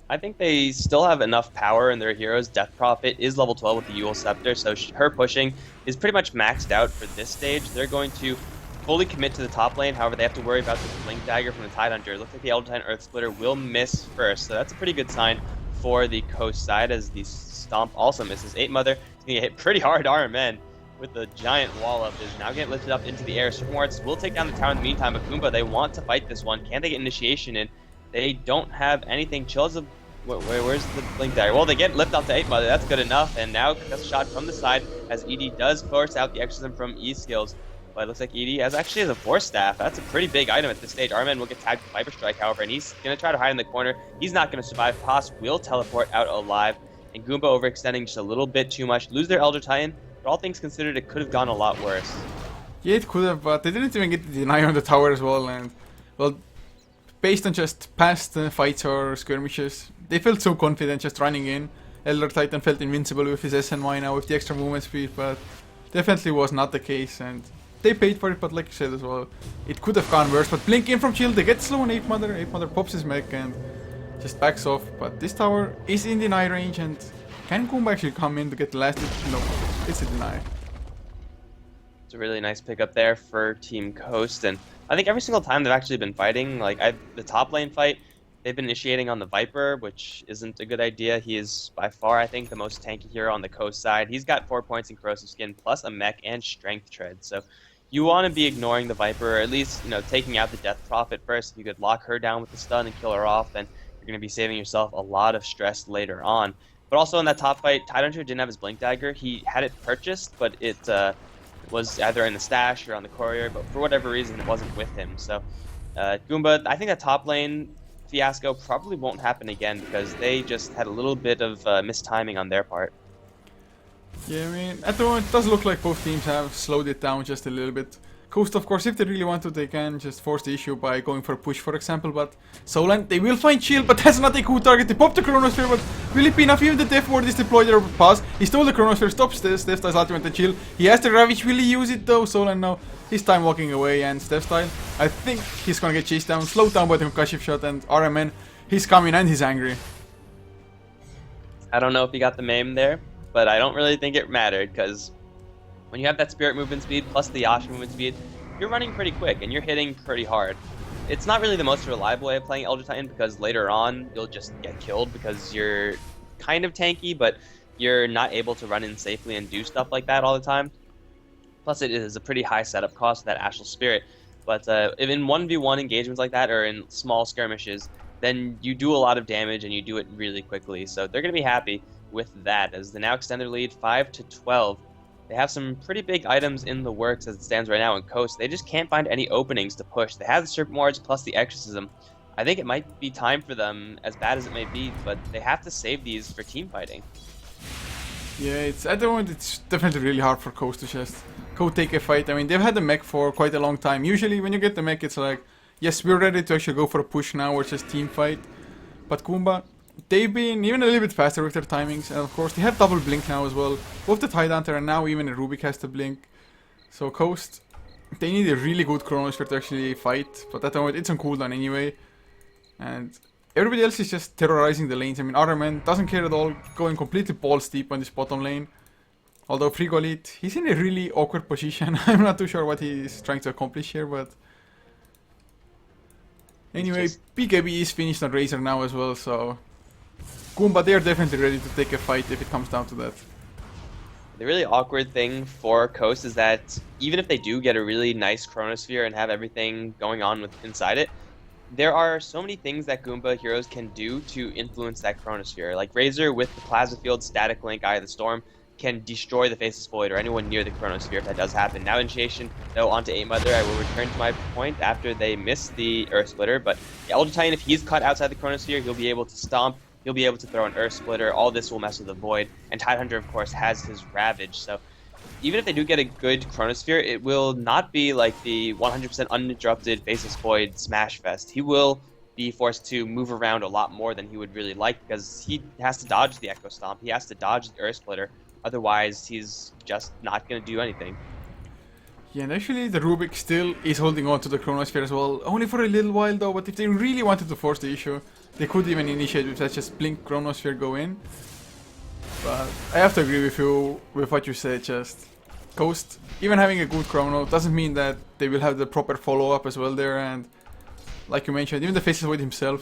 I think they still have enough power in their heroes. Death Prophet is level 12 with the Yule Scepter, so her pushing is pretty much maxed out for this stage. They're going to fully commit to the top lane, however they have to worry about the Blink Dagger from the Tidehunter. It looks like the Elder Titan Earth Splitter will miss first, so that's a pretty good sign for the Coast side, as the Stomp also misses. 8 Mother is going to hit pretty hard RMN with the giant wall up, is now getting lifted up into the air. Serpent Wards will take down the tower in the meantime, but Goomba, they want to fight this one. Can they get initiation in? They don't have anything. Chills of... Where's the Blink Dagger? Well, they get lifted up to 8 Mother, that's good enough, and now that's a shot from the side as ED does force out the Exorcism from E skills. But it looks like ED actually has a Force Staff. That's a pretty big item at this stage. Armen will get tagged with Viper Strike, however, and he's going to try to hide in the corner. He's not going to survive. Pos will teleport out alive, and Goomba overextending just a little bit too much. Lose their Elder Titan, but all things considered, it could have gone a lot worse. Yeah, it could have, but they didn't even get the deny on the tower as well, and, well, based on just past fights or skirmishes, they felt so confident just running in. Elder Titan felt invincible with his SNY now with the extra movement speed, but definitely was not the case, and they paid for it, but like you said as well, it could have gone worse. But Blink in from shield, they get slow on 8 Mother. 8 Mother pops his mech and just backs off. But this tower is in deny range, and can Goomba actually come in to get the last hit? No, it's a deny. It's a really nice pickup there for Team Coast, and I think every single time they've actually been fighting, like the top lane fight, they've been initiating on the Viper, which isn't a good idea. He is by far, I think, the most tanky hero on the Coast side. He's got 4 points in Corrosive Skin, plus a mech and Strength Tread. So you want to be ignoring the Viper, or at least, you know, taking out the Death Prophet first. If you could lock her down with the stun and kill her off, then you're going to be saving yourself a lot of stress later on. But also in that top fight, Tidehunter didn't have his Blink Dagger. He had it purchased, but it was either in the stash or on the courier, but for whatever reason, it wasn't with him. So Goomba, I think that top lane fiasco probably won't happen again because they just had a little bit of mistiming on their part. Yeah, I mean, at the moment, it does look like both teams have slowed it down just a little bit. Coast, of course, if they really want to, they can just force the issue by going for a push, for example, but Solan, they will find shield, but that's not a good target. They pop the Chronosphere, but will it be enough? Even the Death Ward is deployed there with pass. He stole the Chronosphere, stops this, Steph Style's ultimate and shield. He has the Ravage, will he use it though? Solan now, his time walking away, and Steph Style, I think he's gonna get chased down, slowed down by the concussive shot, and RMN, he's coming and he's angry. I don't know if he got the MAME there, but I don't really think it mattered, because when you have that Spirit movement speed plus the Yasha movement speed, you're running pretty quick and you're hitting pretty hard. It's not really the most reliable way of playing Elder Titan because later on you'll just get killed because you're kind of tanky, but you're not able to run in safely and do stuff like that all the time. Plus it is a pretty high setup cost, that Astral Spirit. But if in 1v1 engagements like that or in small skirmishes, then you do a lot of damage and you do it really quickly. So they're going to be happy with that as they now extend their lead 5-12. They have some pretty big items in the works as it stands right now in Coast. They just can't find any openings to push. They have the Serpent Wards plus the Exorcism. I think it might be time for them, as bad as it may be, but they have to save these for team fighting. Yeah, it's at the moment it's definitely really hard for Coast to just go take a fight. I mean, they've had the mech for quite a long time. Usually when you get the mech, it's like, yes, we're ready to actually go for a push now or just team fight. But Goomba, they've been even a little bit faster with their timings, and of course they have double blink now as well. Both the Tidehunter and now even a Rubik has the blink. So Coast, they need a really good Chronosphere to actually fight, but at the moment it's on cooldown anyway. And everybody else is just terrorizing the lanes. I mean, RMN doesn't care at all, going completely balls deep on this bottom lane. Although Frigolit, he's in a really awkward position. I'm not too sure what he's trying to accomplish here, but anyway, BKB is finished on Razor now as well, so Goomba, they're definitely ready to take a fight if it comes down to that. The really awkward thing for Coast is that even if they do get a really nice Chronosphere and have everything going on with inside it, there are so many things that Goomba heroes can do to influence that Chronosphere. Like Razor with the Plasma Field, Static Link, Eye of the Storm can destroy the Faceless Void or anyone near the Chronosphere if that does happen. Now Initiation, though, onto 8 Mother. I will return to my point after they miss the Earth Splitter, but Elder Titan, if he's cut outside the Chronosphere, he'll be able to stomp. He'll be able to throw an Earth Splitter. All this will mess with the Void. And Tidehunter, of course, has his Ravage. So even if they do get a good Chronosphere, it will not be like the 100% uninterrupted Faceless Void Smash Fest. He will be forced to move around a lot more than he would really like because he has to dodge the Echo Stomp. He has to dodge the Earth Splitter. Otherwise, he's just not going to do anything. Yeah, and actually the Rubik still is holding on to the Chronosphere as well. Only for a little while though, but if they really wanted to force the issue, they could even initiate with that, just blink Chronosphere, go in. But I have to agree with you with what you said, just Coast, even having a good Chrono doesn't mean that they will have the proper follow-up as well there, and like you mentioned, even the Faceless Void himself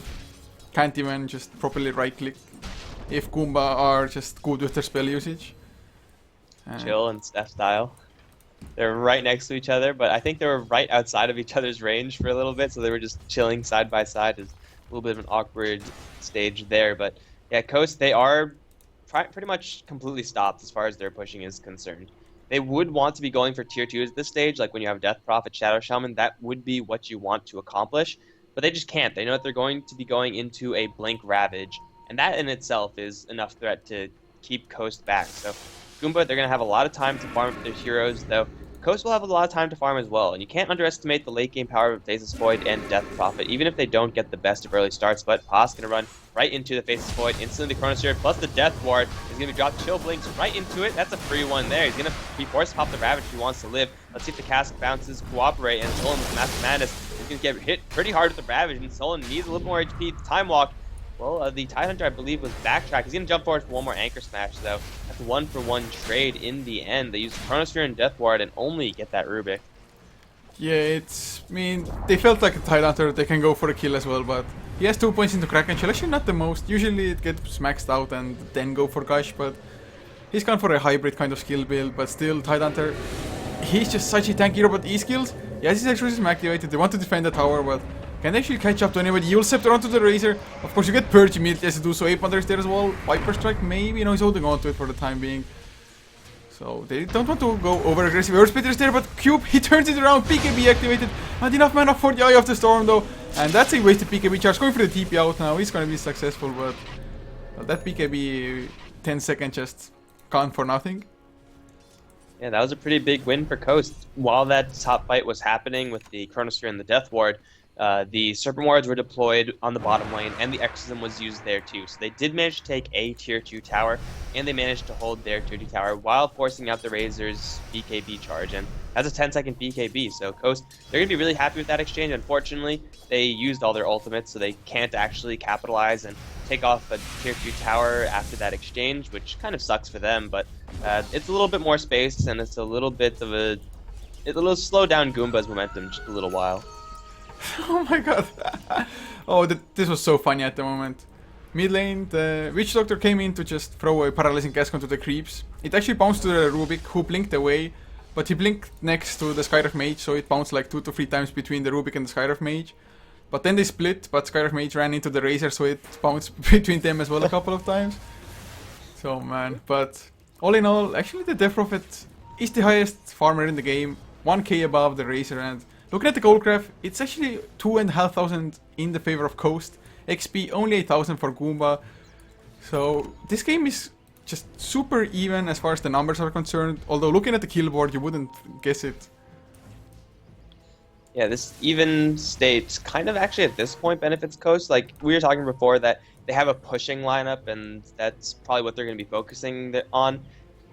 can't even just properly right-click if Goomba are just good with their spell usage. Chill and Steph Style. They're right next to each other, but I think they were right outside of each other's range for a little bit, so they were just chilling side by side. It's a little bit of an awkward stage there, but yeah, Coast, they are pretty much completely stopped as far as their pushing is concerned. They would want to be going for tier 2s at this stage, like when you have Death Prophet, Shadow Shaman, that would be what you want to accomplish, but they just can't. They know that they're going to be going into a Blink Ravage, and that in itself is enough threat to keep Coast back. So Goomba, they're going to have a lot of time to farm up their heroes, though Coast will have a lot of time to farm as well, and you can't underestimate the late game power of Faceless Void and Death Prophet, even if they don't get the best of early starts. But Pa's gonna run right into the Faceless Void, instantly the Chronosphere, plus the Death Ward is gonna be dropped. Chill Blinks right into it. That's a free one there. He's gonna be forced to pop the Ravage if he wants to live. Let's see if the Cask bounces, cooperate, and Solon with Massive Madness is gonna get hit pretty hard with the Ravage, and Solon needs a little more HP. Time Walk. Well, the Tidehunter, I believe, was backtracked. He's going to jump forward for one more Anchor Smash, though. That's a 1-for-1 trade in the end. They use Chronosphere and Death Ward and only get that Rubik. Yeah, it's... I mean, they felt like a Tidehunter. They can go for a kill as well, but he has 2 points into Kraken Shell. Actually, not the most. Usually it gets maxed out and then go for Gush, but he's gone for a hybrid kind of skill build, but still, Tidehunter, he's just such a tanky hero, but E-skills, yes, his exorcism activated. They want to defend the tower, but can they actually catch up to anybody? You'll Scepter onto the Razor. Of course, you get Purge immediately as you do so. Ape Hunter is there as well. Viper Strike, maybe. No, he's holding on to it for the time being. So, they don't want to go over aggressive. Earth Splitter is there, but Cube, he turns it around. PKB activated. Not enough mana for the Eye of the Storm, though. And that's a wasted PKB charge. Going for the TP out now. He's going to be successful, but that PKB 10 second just gone for nothing. Yeah, that was a pretty big win for Coast. While that top fight was happening with the Chronosphere and the Death Ward, the Serpent Wards were deployed on the bottom lane, and the Exorcism was used there too. So they did manage to take a tier 2 tower, and they managed to hold their tier 2 tower while forcing out the Razor's BKB charge. And that's a 10-second BKB, so Coast, they're going to be really happy with that exchange. Unfortunately, they used all their ultimates, so they can't actually capitalize and take off a tier 2 tower after that exchange, which kind of sucks for them, but it's a little bit more space, and it's a little bit of a... It'll slow down Goomba's momentum just a little while. Oh my god. Oh, this was so funny at the moment. Mid lane, the Witch Doctor came in to just throw a Paralyzing Cask onto the creeps. It actually bounced to the Rubik, who blinked away, but he blinked next to the Skyref Mage, so it bounced like 2 to 3 times between the Rubik and the Skyref Mage. But then they split, but Skyref Mage ran into the Razor, so it bounced between them as well a couple of times. So man, but all in all, actually the Death Prophet is the highest farmer in the game, 1k above the Razor, and looking at the gold graph, it's actually 2,500 in the favor of Coast. XP only 8,000 for Goomba. So this game is just super even as far as the numbers are concerned. Although looking at the kill board, you wouldn't guess it. Yeah, this even state kind of actually at this point benefits Coast. Like we were talking before that they have a pushing lineup, and that's probably what they're going to be focusing on.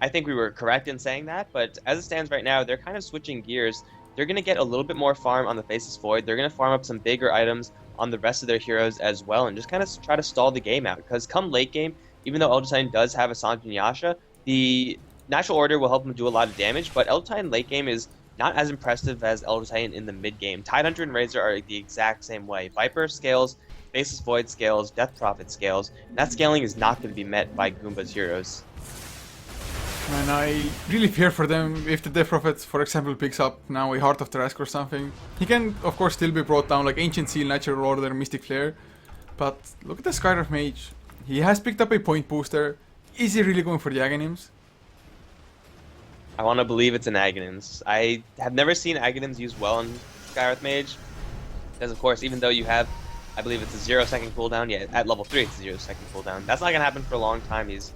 I think we were correct in saying that, but as it stands right now, they're kind of switching gears. They're going to get a little bit more farm on the Faceless Void. They're going to farm up some bigger items on the rest of their heroes as well, and just kind of try to stall the game out. Because come late game, even though Elder Titan does have a Sanj and Yasha, the Natural Order will help them do a lot of damage, but Elder Titan late game is not as impressive as Elder Titan in the mid game. Tidehunter and Razor are the exact same way. Viper scales, Faceless Void scales, Death Prophet scales, and that scaling is not going to be met by Goomba's heroes. And I really fear for them if the Death Prophet, for example, picks up now a Heart of Tarrasque or something. He can, of course, still be brought down like Ancient Seal, Natural Order, Mystic Flare. But look at the Skyref Mage. He has picked up a point booster. Is he really going for the Aghanims? I want to believe it's an Aghanims. I have never seen Aghanims used well in Skywrath Mage. Because, of course, even though you have, I believe it's a 0-second cooldown. Yeah, at level 3 it's a 0-second cooldown. That's not going to happen for a long time. He's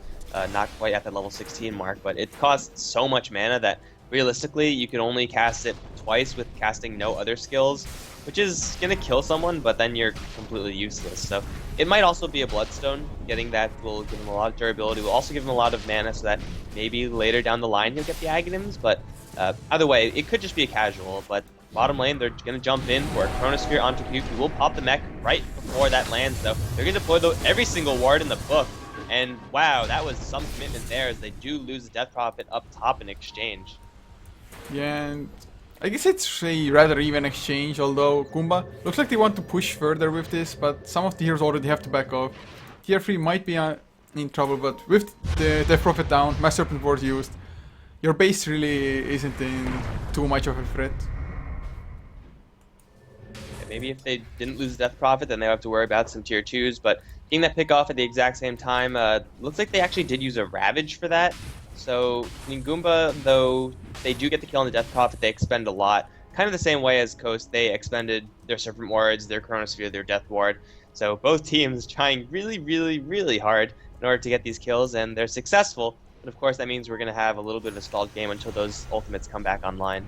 not quite at that level 16 mark, but it costs so much mana that realistically you can only cast it twice with casting no other skills, which is going to kill someone, but then you're completely useless. So it might also be a Bloodstone. Getting that will give him a lot of durability, will also give him a lot of mana so that maybe later down the line he'll get the Aghanims, but either way, it could just be a casual, but bottom lane, they're going to jump in for a Chronosphere onto Cube. He will pop the mech right before that lands, though. They're going to deploy every single ward in the book. And wow, that was some commitment there, as they do lose the Death Prophet up top in exchange. Yeah, and I guess it's a rather even exchange, although Goomba looks like they want to push further with this, but some of the heroes already have to back off. Tier 3 might be in trouble, but with the Death Prophet down, Mass Serpent Ward used, your base really isn't in too much of a threat. Maybe if they didn't lose Death Prophet, then they have to worry about some tier 2s, but getting that pick off at the exact same time, looks like they actually did use a Ravage for that. So, I mean, Goomba, though they do get the kill on the Death Prophet, they expend a lot. Kind of the same way as Coast, they expended their Serpent Wards, their Chronosphere, their Death Ward. So both teams trying really, really, really hard in order to get these kills, and they're successful. But of course, that means we're going to have a little bit of a stalled game until those ultimates come back online.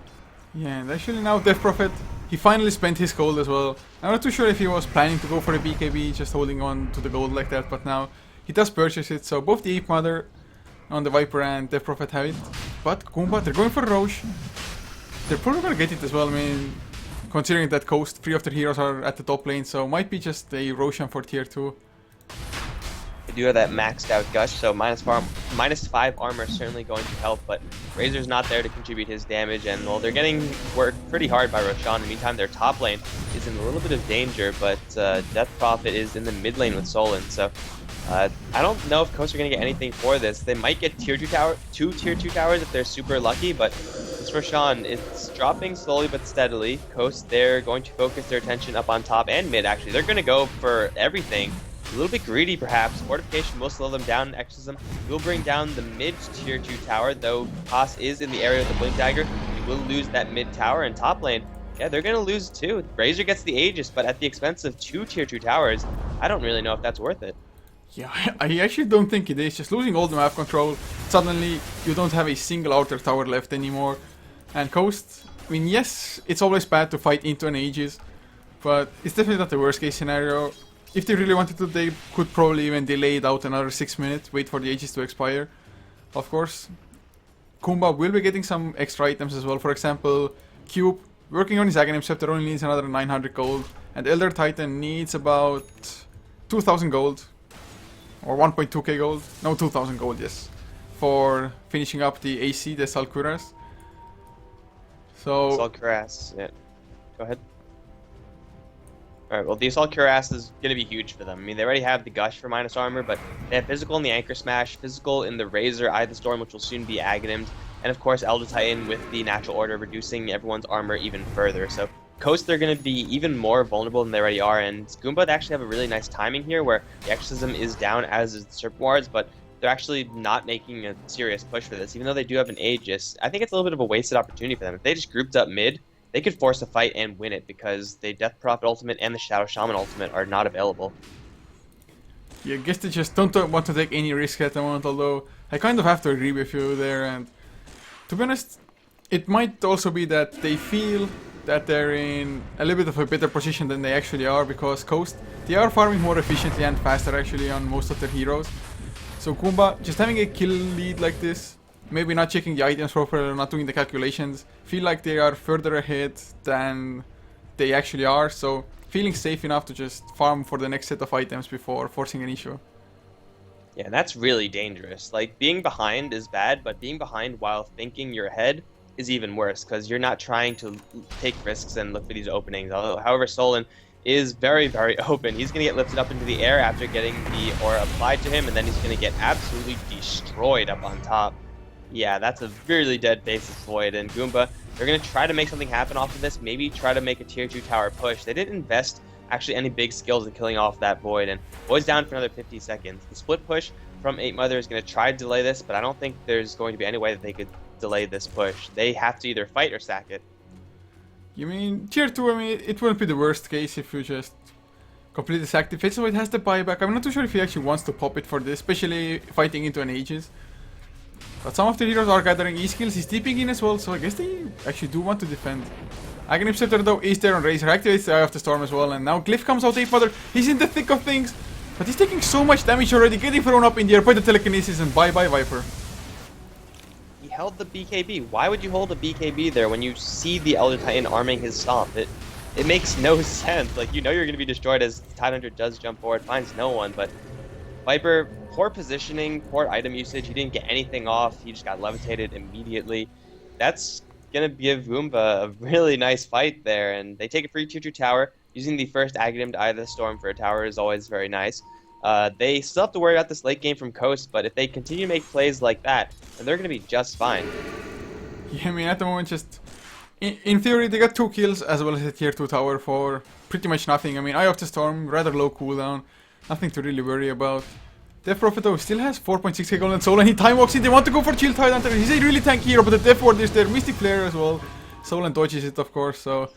Yeah, and actually now Death Prophet, he finally spent his gold as well. I'm not too sure if he was planning to go for a BKB, just holding on to the gold like that, but now he does purchase it, so both the Ape Mother on the Viper and Death Prophet have it. But Goomba, they're going for Roche. They're probably gonna get it as well, I mean, considering that Coast, 3 of their heroes are at the top lane, so might be just a Roshan for tier 2. They do have that maxed out Gush, so -5 armor is certainly going to help, but Razor's not there to contribute his damage, and well, they're getting worked pretty hard by Roshan. In the meantime, their top lane is in a little bit of danger, but Death Prophet is in the mid lane with Solon, so I don't know if Coast are going to get anything for this. They might get tier 2 tier 2 towers if they're super lucky, but this Roshan, it's dropping slowly but steadily. Coast, they're going to focus their attention up on top and mid, actually. They're going to go for everything. A little bit greedy, perhaps. Fortification will slow them down. Exorcism will bring down the mid tier 2 tower, though Haas is in the area with the Blink Dagger. He will lose that mid tower, and top lane, yeah, they're going to lose too. Razor gets the Aegis, but at the expense of 2 tier 2 towers, I don't really know if that's worth it. Yeah, I actually don't think it is. Just losing all the map control, suddenly you don't have a single outer tower left anymore. And Coast, I mean, yes, it's always bad to fight into an Aegis, but it's definitely not the worst case scenario. If they really wanted to, they could probably even delay it out another 6 minutes, wait for the Aegis to expire. Of course, Goomba will be getting some extra items as well. For example, Cube, working on his Aghanim Scepter, only needs another 900 gold, and Elder Titan needs about 2000 gold, or 1.2k gold, no, 2000 gold, yes, for finishing up the AC, the Salkuras. So... Salkuras, yeah. Go ahead. Alright, well, the Assault Cuirass is going to be huge for them. I mean, they already have the Gush for minus armor, but they have physical in the Anchor Smash, physical in the Razor, Eye of the Storm, which will soon be Aghanimed, and of course, Elder Titan with the Natural Order, reducing everyone's armor even further. So, Coast, they're going to be even more vulnerable than they already are, and Goomba, they actually have a really nice timing here, where the Exorcism is down, as is the Serpent Wards, but they're actually not making a serious push for this, even though they do have an Aegis. I think it's a little bit of a wasted opportunity for them. If they just grouped up mid, they could force a fight and win it, because the Death Prophet ultimate and the Shadow Shaman ultimate are not available. Yeah, I guess they just don't want to take any risk at the moment, although I kind of have to agree with you there, and to be honest, it might also be that they feel that they're in a little bit of a better position than they actually are, because Coast, they are farming more efficiently and faster actually on most of their heroes. So Goomba, just having a kill lead like this, maybe not checking the items properly, not doing the calculations, feel like they are further ahead than they actually are, so feeling safe enough to just farm for the next set of items before forcing an issue. Yeah, and that's really dangerous. Like, being behind is bad, but being behind while thinking you're ahead is even worse, because you're not trying to take risks and look for these openings. However, Solon is very, very open. He's going to get lifted up into the air after getting the aura applied to him, and then he's going to get absolutely destroyed up on top. Yeah, that's a really dead basis Void, and Goomba, they're going to try to make something happen off of this, maybe try to make a tier 2 tower push. They didn't invest actually any big skills in killing off that Void, and Void's down for another 50 seconds. The split push from 8 Mother is going to try to delay this, but I don't think there's going to be any way that they could delay this push. They have to either fight or sack it. You mean, tier 2, I mean, it wouldn't be the worst case if you just completely sack the Fate, so it has the buyback. I'm not too sure if he actually wants to pop it for this, especially fighting into an Aegis. But some of the heroes are gathering E-skills, he's deeping in as well, so I guess they actually do want to defend. Aghanim Scepter though is there on Razor, activates the Eye of the Storm as well, and now Glyph comes out 8 Mother, he's in the thick of things, but he's taking so much damage already, getting thrown up in the air by the telekinesis, and bye bye Viper. He held the BKB. Why would you hold a BKB there when you see the Elder Titan arming his stomp? It makes no sense. Like, you know you're going to be destroyed as Tidehunter does jump forward, finds no one, but Viper, poor positioning, poor item usage, he didn't get anything off, he just got levitated immediately. That's going to give Goomba a really nice fight there, and they take a free tier 2 tower. Using the first Aghanimed Eye of the Storm for a tower is always very nice. They still have to worry about this late game from Coast, but if they continue to make plays like that, then they're going to be just fine. Yeah, I mean, at the moment, just in theory, they got 2 kills as well as a tier 2 tower for pretty much nothing. I mean, Eye of the Storm, rather low cooldown, nothing to really worry about. Death Prophet though still has 4.6k gold and soul, and he time walks in. They want to go for Shield Tidehunter. He's a really tanky hero, but the Death Ward is there. Mystic Flare as well. Soul dodges it, of course, so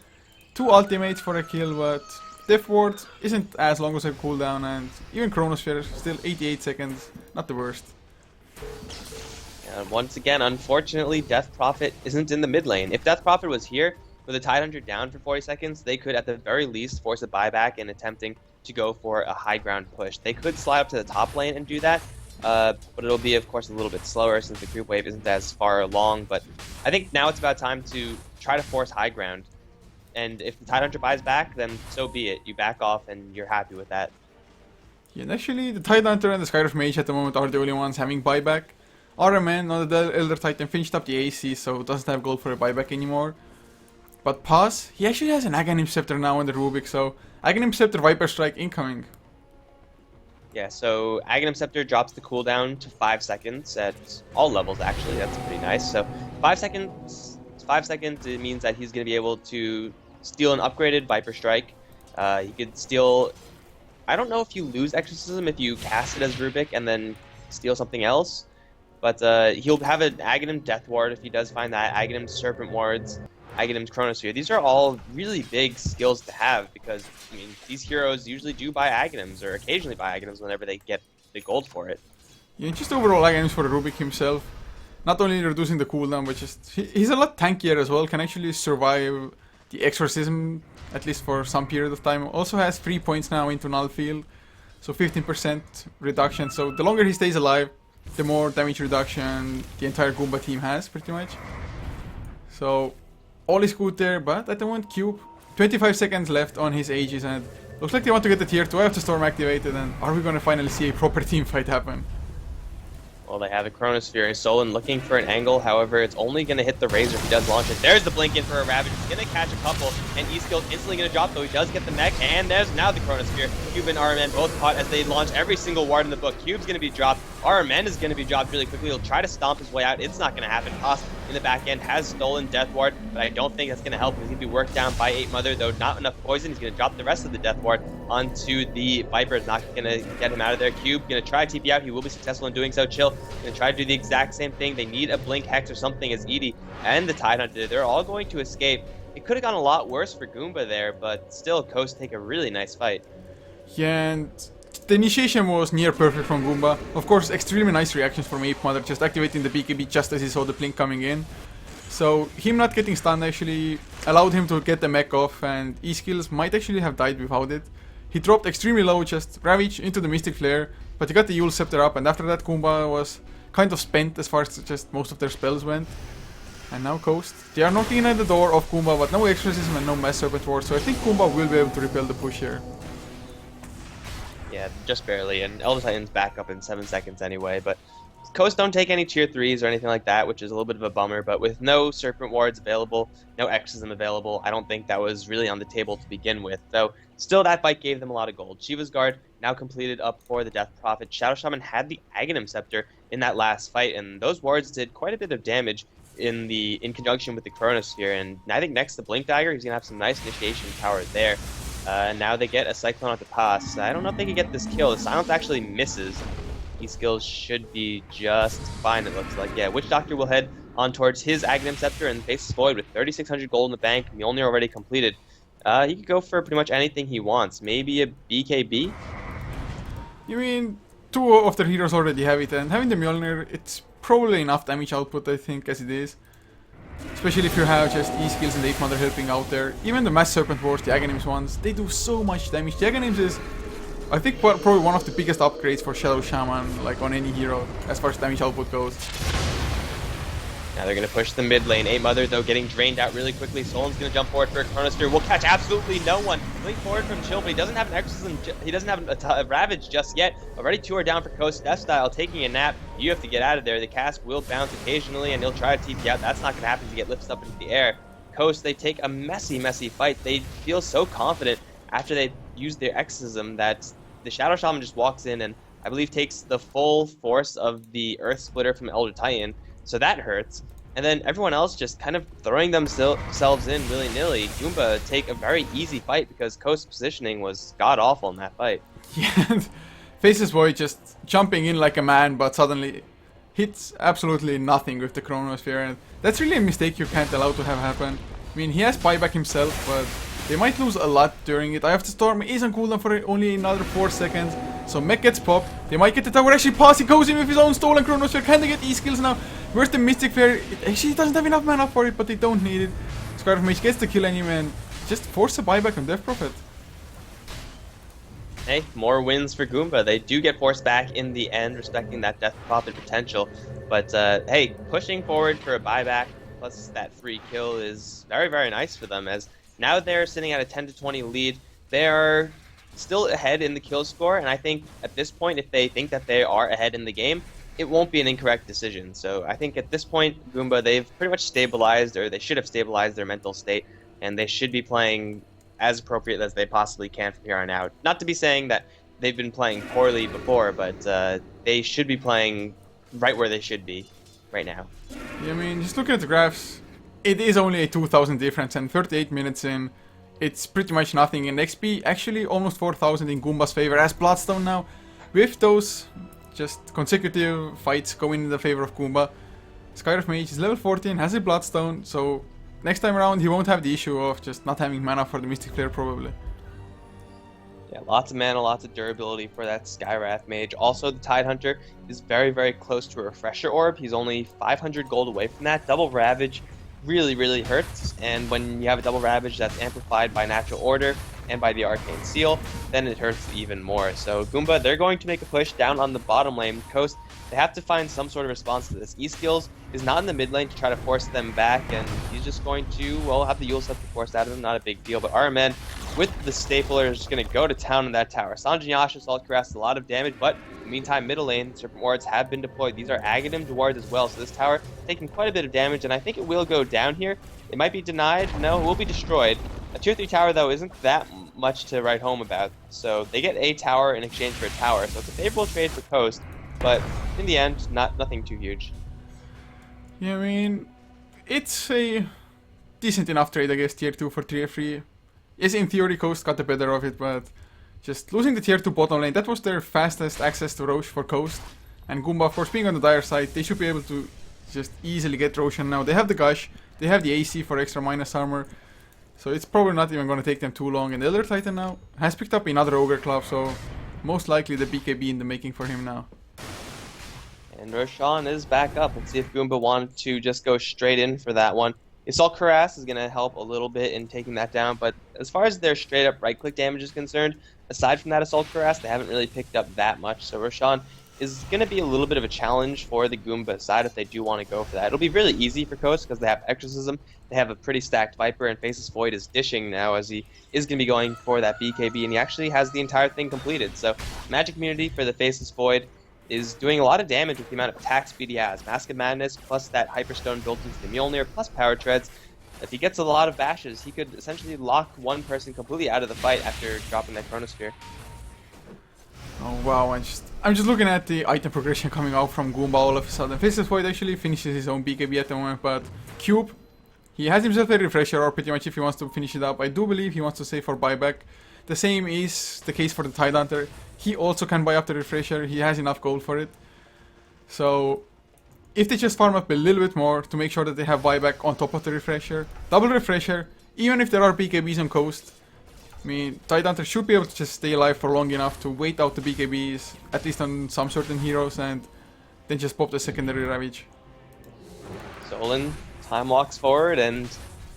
2 ultimates for a kill, but Death Ward isn't as long as a cooldown, and even Chronosphere still 88 seconds, not the worst. Once again, unfortunately, Death Prophet isn't in the mid lane. If Death Prophet was here with a Tidehunter down for 40 seconds, they could at the very least force a buyback in attempting to go for a high ground push. They could slide up to the top lane and do that, but it'll be, of course, a little bit slower since the creep wave isn't as far along. But I think now it's about time to try to force high ground. And if the Tidehunter buys back, then so be it. You back off and you're happy with that. Yeah, and actually, the Tidehunter and the Skyrift Mage at the moment are the only ones having buyback. RMN, not the Elder Titan, finished up the AC, so doesn't have gold for a buyback anymore. But Paz, he actually has an Aghanim Scepter now in the Rubik, so Aghanim Scepter Viper Strike incoming. Yeah, so Aghanim Scepter drops the cooldown to 5 seconds at all levels, actually. That's pretty nice. So 5 seconds, it means that he's going to be able to steal an upgraded Viper Strike. He could steal... I don't know if you lose Exorcism if you cast it as Rubik and then steal something else. But he'll have an Aghanim Death Ward if he does find that, Aghanim Serpent Wards, Aghanim's Chronosphere. These are all really big skills to have because, I mean, these heroes usually do buy Aghanims or occasionally buy Aghanims whenever they get the gold for it. Yeah, just overall Aghanims for Rubik himself. Not only reducing the cooldown, but just he's a lot tankier as well. Can actually survive the Exorcism, at least for some period of time. Also has 3 points now into Null Field, so 15% reduction. So the longer he stays alive, the more damage reduction the entire Goomba team has, pretty much. So all is good there, but at the moment Cube, 25 seconds left on his Aegis, and looks like they want to get the tier 2. I have the Storm activated, and are we going to finally see a proper team fight happen? Well, they have a Chronosphere. Solon looking for an angle. However, it's only going to hit the Razor if he does launch it. There's the blink in for a Ravage. He's going to catch a couple, and E-Skill's instantly going to drop, though he does get the mech. And there's now the Chronosphere. Cube and RMN both caught as they launch every single ward in the book. Cube's going to be dropped. RMN is going to be dropped really quickly. He'll try to stomp his way out. It's not going to happen. Haas in the back end has stolen Death Ward, but I don't think that's going to help. He's going to be worked down by 8 Mother, though not enough poison. He's going to drop the rest of the Death Ward onto the Viper. It's not going to get him out of there. Cube going to try TP out. He will be successful in doing so. Chill going to try to do the exact same thing. They need a Blink Hex or something as Edie and the Tidehunter. They're all going to escape. It could have gone a lot worse for Goomba there, but still, Coast take a really nice fight. Yeah, and the initiation was near perfect from Goomba. Of course, extremely nice reactions from Ape Mother, just activating the BKB just as he saw the blink coming in. So him not getting stunned actually allowed him to get the mech off, and E-Skills might actually have died without it. He dropped extremely low, just Ravage into the Mystic Flare, but he got the Yule Scepter up, and after that Goomba was kind of spent as far as just most of their spells went. And now Coast. They are knocking in at the door of Goomba, but no Exorcism and no Mass Serpent Ward, so I think Goomba will be able to repel the push here. Yeah, just barely, and Elder Titan's back up in 7 seconds anyway, but Coast don't take any tier 3s or anything like that, which is a little bit of a bummer, but with no Serpent Wards available, no Exorcism available, I don't think that was really on the table to begin with, though still that fight gave them a lot of gold. Shiva's Guard now completed up for the Death Prophet. Shadow Shaman had the Aghanim Scepter in that last fight, and those wards did quite a bit of damage in conjunction with the Chronosphere, and I think next to Blink Dagger, he's going to have some nice initiation power there. And now they get a Cyclone at the pass. I don't know if they can get this kill. The Silence actually misses. These skills should be just fine, it looks like. Yeah, Witch Doctor will head on towards his Aghanim Scepter and face Void with 3,600 gold in the bank. Mjolnir already completed. He could go for pretty much anything he wants. Maybe a BKB? You mean, 2 of their heroes already have it, and having the Mjolnir, it's probably enough damage output, I think, as it is. Especially if you have just E-Skills and Ape Mother helping out there. Even the Mass Serpent Wards, the Aghanims ones, they do so much damage. The Aghanims is, I think, probably one of the biggest upgrades for Shadow Shaman, like on any hero, as far as damage output goes. Now they're going to push the mid lane. Ape Mother, though, getting drained out really quickly. Solon's going to jump forward for a Chronosphere. Will catch absolutely no one. Blink forward from Chill, but he doesn't have an Exorcism. He doesn't have a Ravage just yet. Already 2 are down for Coast. Death Style taking a nap. You have to get out of there. The cask will bounce occasionally, and he'll try to TP out. That's not going to happen to get lifted up into the air. Coast, they take a messy fight. They feel so confident after they use their Exorcism that the Shadow Shaman just walks in and I believe takes the full force of the Earth Splitter from Elder Titan. So that hurts. And then everyone else just kind of throwing themselves in willy-nilly. Goomba take a very easy fight because Coast's positioning was god-awful in that fight. Yeah, Faces Void just jumping in like a man, but suddenly hits absolutely nothing with the Chronosphere, and that's really a mistake you can't allow to have happen. I mean, he has buyback himself, but they might lose a lot during it. I have the Storm is on cooldown for only another 4 seconds, so Mech gets popped. They might get the tower. Actually, Posse goes in with his own stolen Chronosphere. Can they get E-Skills now? Where's the Mystic Flare? It actually doesn't have enough mana for it, but they don't need it. Square of Mage gets the kill anyway and just force a buyback on Death Prophet. Hey, more wins for Goomba. They do get forced back in the end, respecting that Death Prophet potential. But hey, pushing forward for a buyback plus that free kill is very, very nice for them, as now they're sitting at a 10 to 20 lead. They are still ahead in the kill score, and I think at this point, if they think that they are ahead in the game, it won't be an incorrect decision. So I think at this point, Goomba, they've pretty much stabilized, or they should have stabilized their mental state, and they should be playing as appropriate as they possibly can from here on out. Not to be saying that they've been playing poorly before, but they should be playing right where they should be right now. Yeah, I mean, just looking at the graphs, it is only a 2,000 difference, and 38 minutes in, it's pretty much nothing. And XP actually almost 4,000 in Goomba's favor as Bloodstone now. With those just consecutive fights going in the favor of Goomba, Sky of Mage is level 14, has a Bloodstone, so next time around he won't have the issue of just not having mana for the Mystic Flare probably. Yeah, lots of mana, lots of durability for that Skywrath Mage. Also, the Tidehunter is very, very close to a Refresher Orb. He's only 500 gold away from that. Double Ravage really, really hurts, and when you have a Double Ravage that's amplified by Natural Order and by the Arcane Seal, then it hurts even more. So Goomba, they're going to make a push down on the bottom lane. Coast, they have to find some sort of response to this. E-Skills is not in the mid lane to try to force them back, and he's just going to, well, have the Kiilstofte forced out of him, not a big deal. But RMN, with the Stapler, is just going to go to town in that tower. Sanjin Yasha, Salt Caress, a lot of damage, but in the meantime, middle lane, Serpent Wards have been deployed. These are Aghanim wards as well, so this tower taking quite a bit of damage, and I think it will go down here. It might be denied, no, it will be destroyed. A tier 3 tower, though, isn't that much to write home about, so they get a tower in exchange for a tower, so it's a favorable trade for Coast, but in the end, nothing too huge. Yeah, I mean, it's a decent enough trade, I guess, tier 2 for tier 3. Yes, in theory, Coast got the better of it, but just losing the tier 2 bottom lane, that was their fastest access to Roche for Coast. And Goomba, of course, being on the dire side, they should be able to just easily get Roshan now. They have the Gush, they have the AC for extra minus armor, so it's probably not even going to take them too long. And the Elder Titan now has picked up another Ogre Club, so most likely the BKB in the making for him now. And Roshan is back up. Let's see if Goomba wanted to just go straight in for that one. Assault Cuirass is going to help a little bit in taking that down, but as far as their straight up right click damage is concerned, aside from that Assault Cuirass, they haven't really picked up that much. So Roshan is going to be a little bit of a challenge for the Goomba side if they do want to go for that. It'll be really easy for Coast because they have Exorcism, they have a pretty stacked Viper, and Faceless Void is dishing now as he is going to be going for that BKB, and he actually has the entire thing completed. So Magic Immunity for the Faceless Void is doing a lot of damage with the amount of attack speed he has. Mask of Madness plus that Hyperstone built into the Mjolnir plus Power Treads. If he gets a lot of bashes, he could essentially lock one person completely out of the fight after dropping that Chronosphere. Oh wow, I'm just looking at the item progression coming out from Goomba all of a sudden. Faceless Void actually finishes his own BKB at the moment, but Cube, he has himself a Refresher, or pretty much if he wants to finish it up. I do believe he wants to save for buyback. The same is the case for the Tidehunter. He also can buy up the Refresher, he has enough gold for it. So if they just farm up a little bit more to make sure that they have buyback on top of the Refresher, double Refresher, even if there are BKBs on Coast, I mean, Tidehunter should be able to just stay alive for long enough to wait out the BKBs, at least on some certain heroes, and then just pop the secondary Ravage. Solon time walks forward, and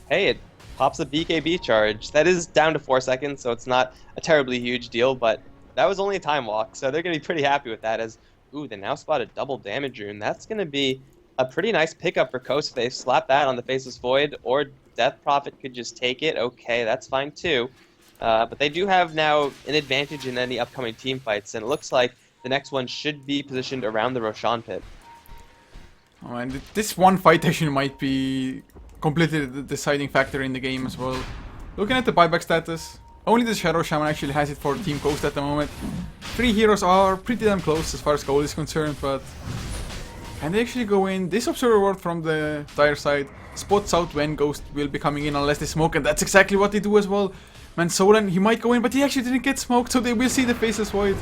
hey, it pops a BKB charge. That is down to 4 seconds, so it's not a terribly huge deal, but that was only a time walk, so they're going to be pretty happy with that, as, ooh, they now spot a double damage rune. That's going to be a pretty nice pickup for Coast if they slap that on the Faceless Void, or Death Prophet could just take it. Okay, that's fine too. But they do have now an advantage in any upcoming team fights, and it looks like the next one should be positioned around the Roshan pit. Oh, and this one fight actually might be completely the deciding factor in the game as well. Looking at the buyback status, only the Shadow Shaman actually has it for Team Coast at the moment. 3 heroes are pretty damn close as far as gold is concerned, but can they actually go in? This Observer Ward from the dire side spots out when Ghost will be coming in unless they smoke, and that's exactly what they do as well. Man, Solan, he might go in, but he actually didn't get smoked, so they will see the Faceless Void.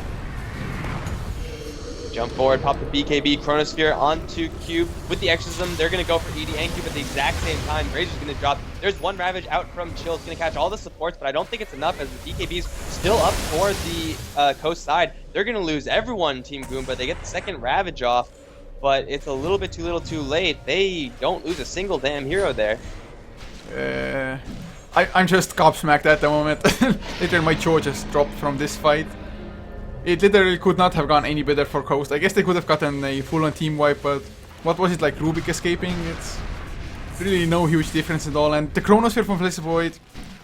Jump forward, pop the BKB, Chronosphere onto Cube. With the Exorcism, they're going to go for ED and Cube at the exact same time. Grazer's going to drop. There's one Ravage out from Chill. It's going to catch all the supports, but I don't think it's enough as the BKB's still up for the Coast side. They're going to lose everyone, Team Goomba. They get the second Ravage off. but it's a little bit too little too late. They don't lose a single damn hero there. I'm just gobsmacked at the moment. Literally my jaw just dropped from this fight. It literally could not have gone any better for Coast. I guess they could have gotten a full-on team wipe, but what was it, like Rubik escaping? It's really no huge difference at all. And the Chronosphere from Flesh Void,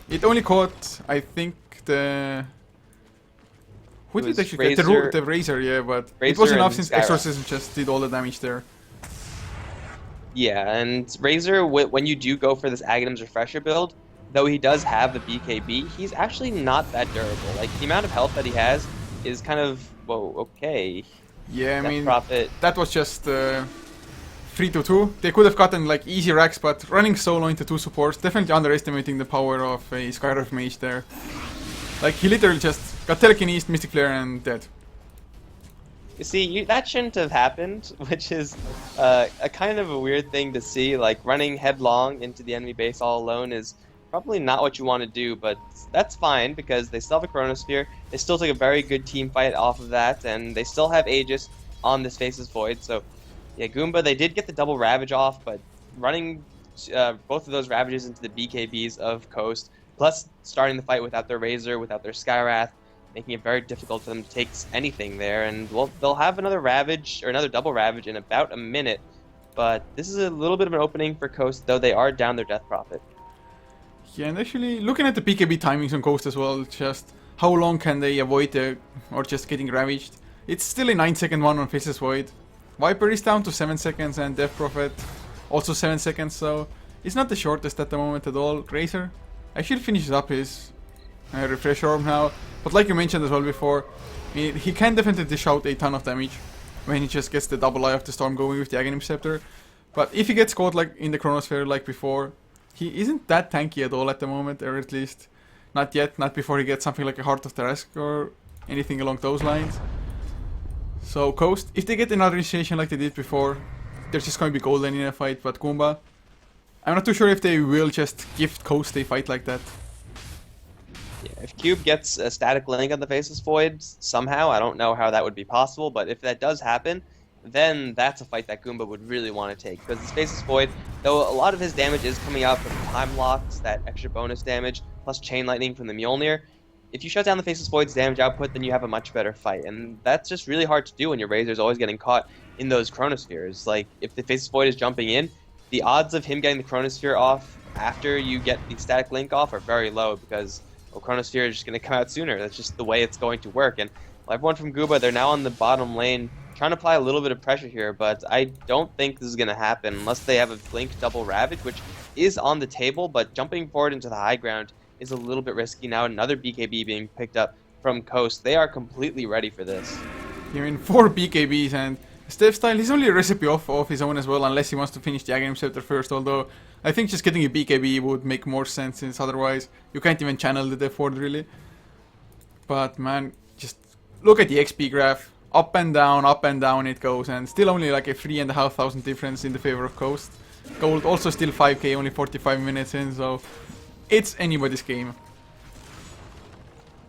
it only caught, I think, the... Who did actually get? The Razor, yeah, but it was enough since Exorcism just did all the damage there. Yeah, and Razor, when you do go for this Aghanim's Refresher build, though he does have the BKB, he's actually not that durable. Like, the amount of health that he has is kind of, whoa, okay. Yeah, I mean, Profit. That was just 3-2. They could have gotten like easy racks, but running solo into 2 supports, definitely underestimating the power of a Skywrath Mage there. Like, he literally just got Telekinesis, Mystic Flare, and dead. You see, that shouldn't have happened, which is a kind of a weird thing to see. Like, running headlong into the enemy base all alone is probably not what you want to do, but that's fine because they still have a Chronosphere. They still took a very good team fight off of that, and they still have Aegis on this Faceless Void. So, yeah, Goomba, they did get the double Ravage off, but running both of those Ravages into the BKBs of Coast, plus starting the fight without their Razor, without their Skywrath, making it very difficult for them to take anything there. And, well, they'll have another Ravage, or another double Ravage in about a minute. But this is a little bit of an opening for Coast, though they are down their Death Profit. Yeah, and actually, looking at the BKB timings on Coast as well, just how long can they avoid or just getting ravaged? It's still a 9-second one on Faceless Void. Viper is down to 7 seconds, and Death Prophet also 7 seconds, so it's not the shortest at the moment at all. Razor actually finishes up his Refresh Orb now, but like you mentioned as well before, he can definitely dish out a ton of damage when he just gets the double Eye of the Storm going with the Aghanim Scepter. But if he gets caught like in the Chronosphere like before, he isn't that tanky at all at the moment, or at least not yet, not before he gets something like a Heart of Tarrasque or anything along those lines. So Coast, if they get another initiation like they did before, they're just going to be golden in a fight, but Goomba, I'm not too sure if they will just gift Coast a fight like that. Yeah, if Cube gets a static link on the Faceless Void somehow, I don't know how that would be possible, but if that does happen, then that's a fight that Goomba would really want to take. Because this Faceless Void, though a lot of his damage is coming out from time locks, that extra bonus damage, plus Chain Lightning from the Mjolnir, if you shut down the Faceless Void's damage output, then you have a much better fight. And that's just really hard to do when your Razor's always getting caught in those Chronospheres. Like, if the Faceless Void is jumping in, the odds of him getting the Chronosphere off after you get the static link off are very low because, well, Chronosphere is just going to come out sooner. That's just the way it's going to work. And well, everyone from Goomba, they're now on the bottom lane, trying to apply a little bit of pressure here, but I don't think this is going to happen unless they have a Blink double Ravage, which is on the table, but jumping forward into the high ground is a little bit risky. Now another BKB being picked up from Coast. They are completely ready for this. I mean, 4 BKBs, and Steph Style, he's only a recipe off of his own as well, unless he wants to finish the Aghanim Scepter first, although I think just getting a BKB would make more sense, since otherwise you can't even channel the Death Ward really. But man, just look at the XP graph. Up and down it goes, and still only like a 3,500 difference in the favor of Coast. Gold also still 5k, only 45 minutes in, so it's anybody's game.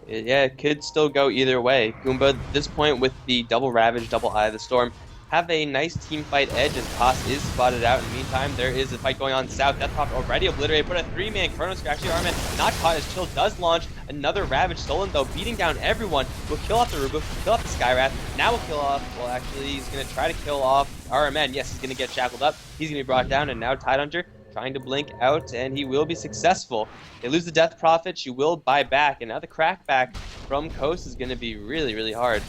Yeah, it could still go either way. Goomba, at this point, with the double Ravage, double Eye of the Storm, have a nice team fight edge as Koss is spotted out. In the meantime, there is a fight going on south. Death Prophet already obliterated, put a 3-man Chronosphere. Actually, Arman not caught as Chill does launch another Ravage stolen, though, beating down everyone. Will kill off the Rubu, will kill off the Skywrath. Now will kill off, well, actually, he's going to try to kill off RMN. Yes, he's going to get shackled up. He's going to be brought down, and now Tidehunter trying to blink out, and he will be successful. They lose the Death Prophet. She will buy back, and now the crackback from Coast is going to be really, really hard.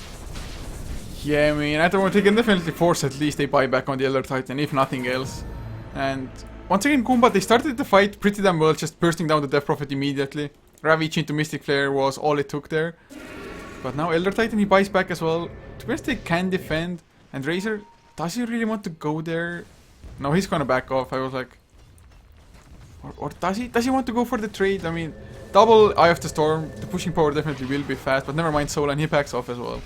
Yeah, I mean, I don't want to can definitely force at least a buyback on the Elder Titan, if nothing else. And once again, Goomba, they started the fight pretty damn well, just bursting down the Death Prophet immediately. Ravage into Mystic Flare was all it took there. But now Elder Titan, he buys back as well. To be honest, they can defend. And Razor, does he really want to go there? No, he's gonna back off. I was like... Or does he? Does he want to go for the trade? I mean, double Eye of the Storm, the pushing power definitely will be fast, but never mind Soul, and he backs off as well.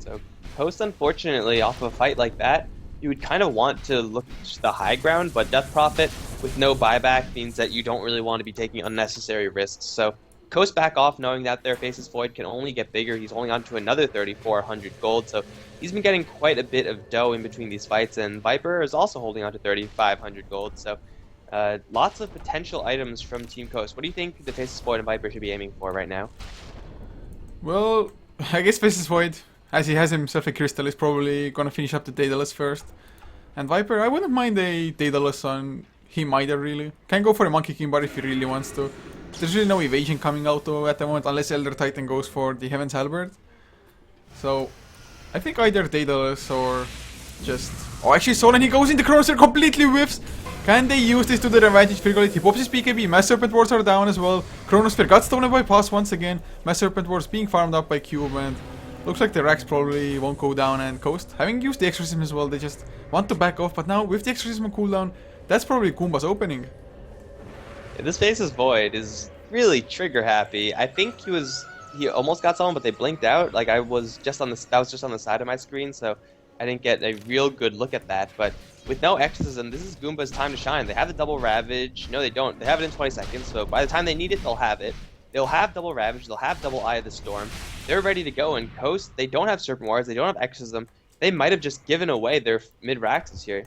So Coast, unfortunately, off of a fight like that, you would kind of want to look to the high ground, but Death Prophet with no buyback means that you don't really want to be taking unnecessary risks. So Coast back off, knowing that their Faceless Void can only get bigger. He's only on to another 3,400 gold, so he's been getting quite a bit of dough in between these fights, and Viper is also holding on to 3,500 gold, so lots of potential items from Team Coast. What do you think the Faceless Void and Viper should be aiming for right now? Well, I guess Faceless Void, as he has himself a crystal, is probably gonna finish up the Daedalus first. And Viper, I wouldn't mind a Daedalus on him either, really. Can go for a Monkey King bar if he really wants to. There's really no evasion coming out though at the moment, unless Elder Titan goes for the Heaven's Halberd. So, I think either Daedalus or just... Oh, actually Solan, he goes in the Chronosphere, completely whiffs! Can they use this to their advantage? Frigolite, he pops his BKB, Mass Serpent Wards are down as well. Chronosphere got stolen by Pass once again. Mass Serpent Wards being farmed up by Cube, and looks like the Rax probably won't go down, and Coast, having used the Exorcism as well, they just want to back off, but now with the Exorcism on cooldown, that's probably Goomba's opening. Yeah, this Faceless Void is really trigger happy. I think he almost got someone, but they blinked out. Like that was just on the side of my screen, so I didn't get a real good look at that. But with no Exorcism, this is Goomba's time to shine. They have the double Ravage. No, they don't. They have it in 20 seconds, so by the time they need it, they'll have it. They'll have double Ravage. They'll have double Eye of the Storm. They're ready to go. And Coast, they don't have Serpent Wards. They don't have Exorcism. They might have just given away their mid-Raxes here.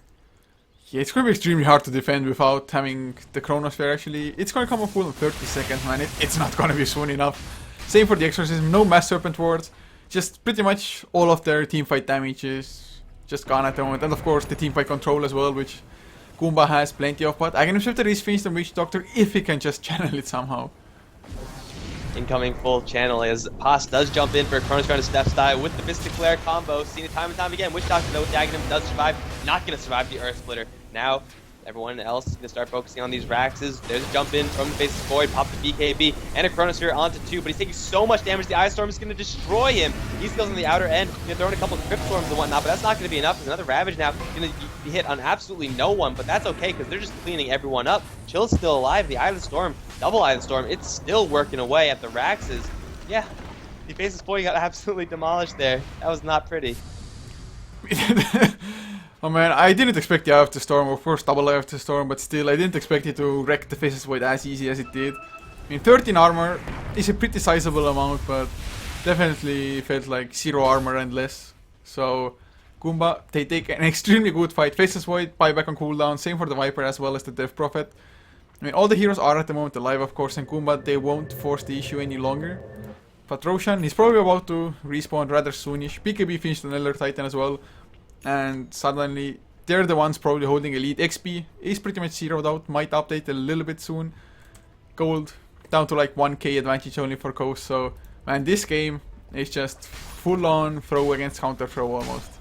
Yeah, it's going to be extremely hard to defend without having the Chronosphere actually. It's going to come up full in 30 seconds, man. It's not going to be soon enough. Same for the Exorcism. No Mass Serpent Wards. Just pretty much all of their teamfight damage is just gone at the moment. And of course the teamfight control as well, which Goomba has plenty of. But Aghanim Shifter is finished on Witch Doctor if he can just channel it somehow. Incoming full channel as Pass does jump in for a Chronosphere and a Steph style with the Mystic Flare combo. Seen it time and time again. Witch Doctor though with the Aghanim does survive. Not going to survive the Earth Splitter. Now everyone else is going to start focusing on these Raxes. There's a jump in from the Faceless Void, pop the BKB, and a Chronosphere onto 2, but he's taking so much damage, the Ice Storm is going to destroy him. He skills on the outer end, throwing a couple of Crypt Storms and whatnot, but that's not going to be enough. There's another Ravage now, going to be hit on absolutely no one, but that's okay, because they're just cleaning everyone up. Chill's still alive, the Eye of the Storm, double Eye of the Storm, it's still working away at the Raxes. Yeah, the Faceless Void got absolutely demolished there. That was not pretty. Oh man, I didn't expect the Eye of the Storm, of course double Eye of the Storm, but still I didn't expect it to wreck the Faceless Void as easy as it did. I mean 13 armor is a pretty sizable amount, but definitely felt like 0 armor and less. So Goomba, they take an extremely good fight. Faceless Void, buyback on cooldown, same for the Viper as well as the Death Prophet. I mean all the heroes are at the moment alive of course, and Goomba, they won't force the issue any longer. But Roshan is probably about to respawn rather soonish. BKB finished on Elder Titan as well. And suddenly, they're the ones probably holding a lead. XP is pretty much zeroed out, might update a little bit soon. Gold down to like 1k advantage only for Coast, so man, this game is just full on throw against counter throw almost.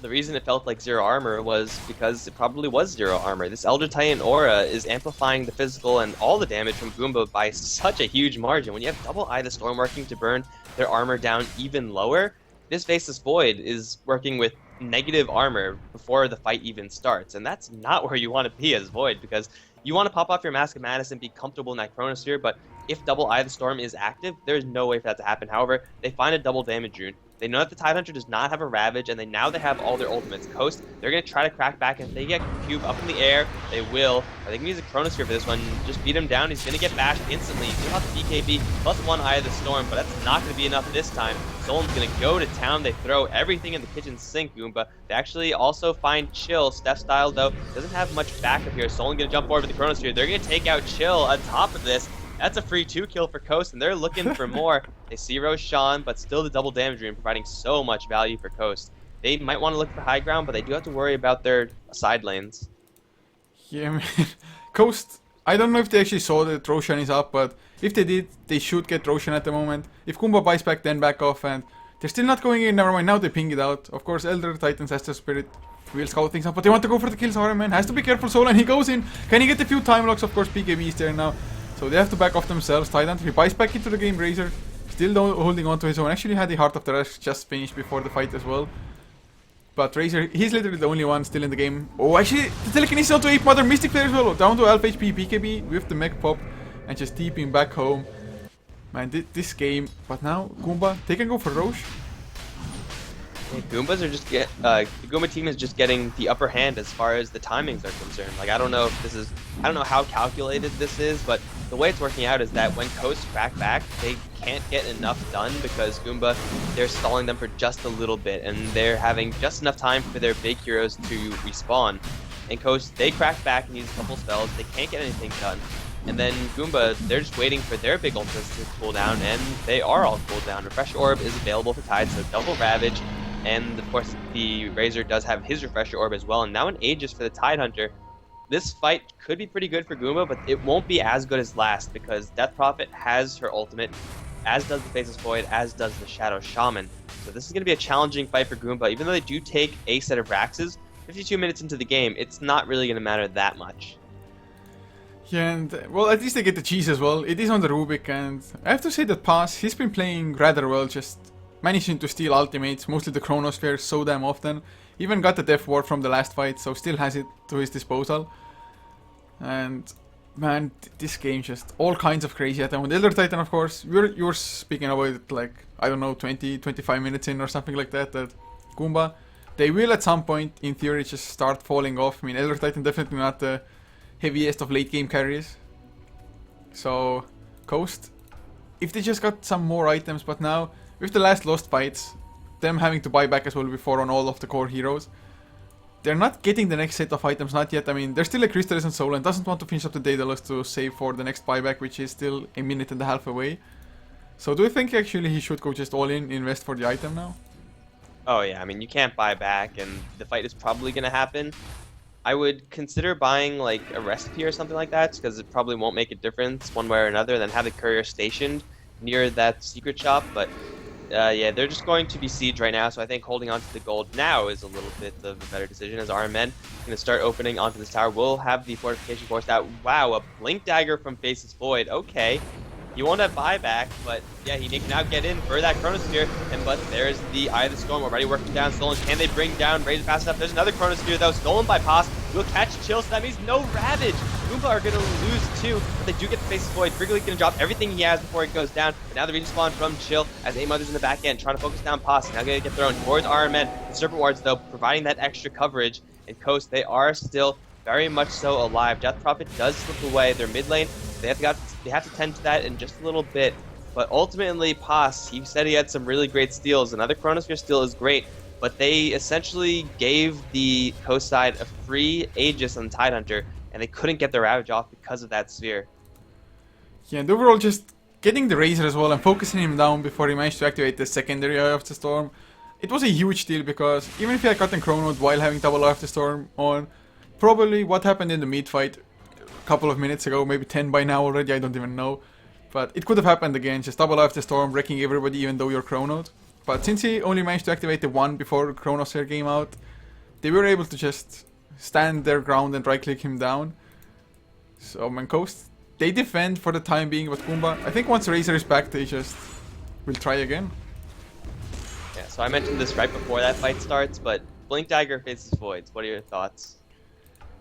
The reason it felt like 0 armor was because it probably was 0 armor. This Elder Titan aura is amplifying the physical and all the damage from Goomba by such a huge margin. When you have double Eye of the Storm working to burn their armor down even lower, this Faceless Void is working with negative armor before the fight even starts, and that's not where you want to be as Void, because you want to pop off your Mask of Madness and be comfortable in that Chronosphere, but if double Eye of the Storm is active, there's no way for that to happen. However, they find a double damage rune. They know that the Tidehunter does not have a Ravage, and now they have all their ultimates. Coast, they're going to try to crack back, and if they get Cube up in the air, they will. They can use a Chronosphere for this one. Just beat him down. He's going to get bashed instantly. He's going to have the BKB plus 1 Eye of the Storm, but that's not going to be enough this time. Solan's going to go to town. They throw everything in the kitchen sink, Goomba. They actually also find Chill. Steph style, though, doesn't have much backup here. Solan going to jump forward with the Chronosphere. They're going to take out Chill on top of this. That's a free 2 kill for Coast, and they're looking for more. They see Roshan, but still the double damage rune providing so much value for Coast. They might want to look for high ground, but they do have to worry about their side lanes. Yeah, man. Coast, I don't know if they actually saw that Roshan is up, but if they did, they should get Roshan at the moment. If Goomba buys back, then back off, and they're still not going in. Never mind, now they ping it out. Of course, Elder Titan's Astral Spirit will scout things up, but they want to go for the kills. Sorry, man. Has to be careful, Solan. He goes in. Can he get a few time locks? Of course, BKB is there now. So they have to back off themselves. Tidehunter, he buys back into the game. Razor still holding on to his own. Actually had the Heart of the Rush just finished before the fight as well. But Razor, he's literally the only one still in the game. Oh, actually, the telekinesis onto 8 Mother Mystic Flare as well. Down to Alpha HP, BKB with the mech pop. And just TPing back home. Man, this game. But now, Goomba, they can go for Roche. Yeah, Goombas are just the Goomba team is just getting the upper hand as far as the timings are concerned. Like I don't know how calculated this is, but the way it's working out is that when Coast crack back, they can't get enough done because Goomba, they're stalling them for just a little bit, and they're having just enough time for their big heroes to respawn. And Coast, they crack back and use a couple spells, they can't get anything done. And then Goomba, they're just waiting for their big ultimates to cool down, and they are all cooled down. Refresh Orb is available for Tide, so double Ravage, and of course the Razor does have his Refresher Orb as well, and now an Aegis for the Tide Hunter. This fight could be pretty good for Goomba, but it won't be as good as last because Death Prophet has her ultimate, as does the Faceless Void, as does the Shadow Shaman. So this is going to be a challenging fight for Goomba. Even though they do take a set of Raxes, 52 minutes into the game, it's not really going to matter that much. Yeah, and well, at least they get the cheese as well. It is on the Rubik, and I have to say that Pass, he's been playing rather well, just managing to steal ultimates, mostly the Chronosphere, so damn often. Even got the Death Ward from the last fight, so still has it to his disposal. And man, this game just all kinds of crazy at the moment. Elder Titan, of course, you were speaking about it like, I don't know, 20-25 minutes in or something like that, that Goomba, they will at some point, in theory, just start falling off. I mean, Elder Titan definitely not the heaviest of late game carries. So, Coast, if they just got some more items, but now, with the last Lost fights, them having to buy back as well before on all of the core heroes, they're not getting the next set of items, not yet. I mean, they're still a Crystallis and Soul and doesn't want to finish up the Daedalus to save for the next buyback, which is still a minute and a half away. So do you think actually he should go just all in, invest for the item now? Oh yeah, I mean, you can't buy back, and the fight is probably going to happen. I would consider buying like a recipe or something like that, because it probably won't make a difference one way or another, than have the courier stationed near that secret shop, but yeah, they're just going to be sieged right now, so I think holding on to the gold now is a little bit of a better decision, as RMN going to start opening onto this tower. We'll have the fortification forced out. Wow, a Blink Dagger from Faceless Void. Okay, he won't have buyback, but yeah, he can now get in for that Chronosphere, but there's the Eye of the Storm already working down Stolen. Can they bring down Razor fast enough? There's another Chronosphere, though, stolen by Pos. Will catch Chill, so that means no Ravage. Goomba are going to lose too, but they do get the Faceless Void. Wrigley's going to drop everything he has before it goes down, but now the respawn from Chill as A-Mother's in the back end, trying to focus down Pos. Now going to get thrown towards RMN. The Serpent Wards, though, providing that extra coverage, and Coast, they are still very much so alive. Death Prophet does slip away. Their mid lane, they have to tend to that in just a little bit. But ultimately, Pos, he said he had some really great steals. Another Chronosphere steal is great, but they essentially gave the Coast side a free Aegis on the Tidehunter, and they couldn't get the Ravage off because of that sphere. Yeah, and overall just getting the Razor as well and focusing him down before he managed to activate the secondary Eye of the Storm, it was a huge deal, because even if he had gotten Chronoed while having double Eye of the Storm on, probably what happened in the mid fight a couple of minutes ago, maybe 10 by now already, I don't even know. But it could have happened again, just double Eye of the Storm, wrecking everybody even though you're Chronoed. But since he only managed to activate the one before Chronosphere came out, they were able to just stand their ground and right-click him down. So, man, Coast, they defend for the time being, but Goomba, I think once Razor is back, they just will try again. Yeah, so I mentioned this right before that fight starts, but Blink Dagger Faceless Voids, what are your thoughts?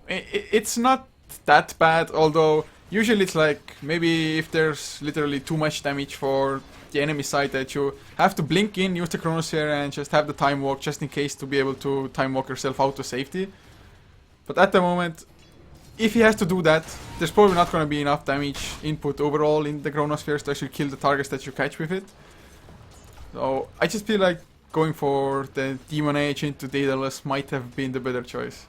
It's not that bad, although usually it's like, maybe if there's literally too much damage for the enemy side, that you have to blink in, use the Chronosphere, and just have the Time Walk just in case to be able to Time Walk yourself out to safety. But at the moment, if he has to do that, there's probably not going to be enough damage input overall in the Chronospheres to actually kill the targets that you catch with it. So I just feel like going for the Demon Age into Daedalus might have been the better choice.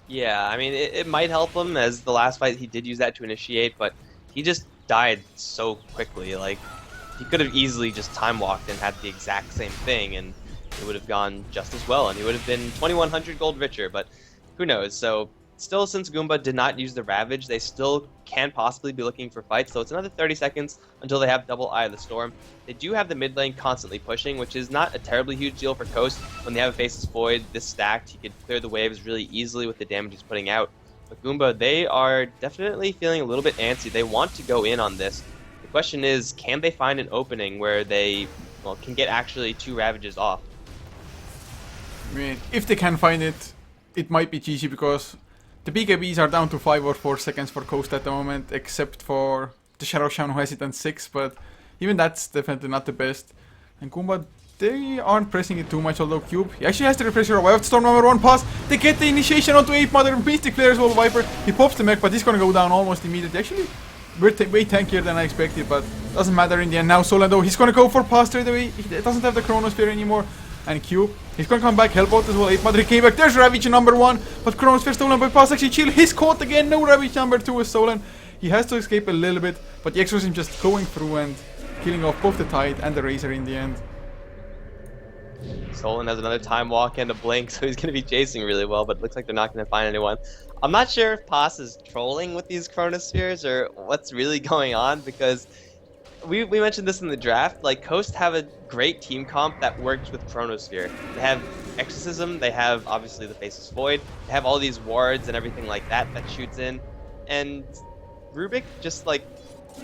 Yeah, I mean, it might help him, as the last fight he did use that to initiate, but he just died so quickly. Like, he could have easily just time walked and had the exact same thing, and it would have gone just as well, and he would have been 2100 gold richer, but who knows. So still, since Goomba did not use the Ravage, they still can possibly be looking for fights, so it's another 30 seconds until they have double Eye of the Storm. They do have the mid lane constantly pushing, which is not a terribly huge deal for Coast. When they have a Faceless Void this stacked, he could clear the waves really easily with the damage he's putting out. But Goomba, they are definitely feeling a little bit antsy. They want to go in on this. The question is, can they find an opening where they, well, can get actually 2 Ravages off? I mean, if they can find it, it might be GG, because the BKBs are down to 5 or 4 seconds for Coast at the moment, except for the Shadow Shaman who has it on 6, but even that's definitely not the best. And Goomba, they aren't pressing it too much, although Cube, he actually has the refresher away of Storm number 1 pass. They get the initiation onto Ape Mother, Mystic Flare as well, Viper. He pops the mech, but he's gonna go down almost immediately. Actually, way tankier than I expected, but doesn't matter in the end. Now Solan though, he's gonna go for pass straight away. He doesn't have the Chronosphere anymore. And Cube, he's gonna come back, help out as well. Ape Mother, he came back. There's Ravage number 1, but Chronosphere stolen by pass. Actually, chill. He's caught again. No Ravage number 2 is Solan. He has to escape a little bit, but the Exorcism just going through and killing off both the Tide and the Razor in the end. Solon has another time walk and a blink, so he's going to be chasing really well, but it looks like they're not going to find anyone. I'm not sure if Paz is trolling with these Chronospheres or what's really going on, because we mentioned this in the draft. Like, Coast have a great team comp that works with Chronosphere. They have Exorcism, they have obviously the Faceless Void, they have all these wards and everything like that that shoots in, and Rubik just like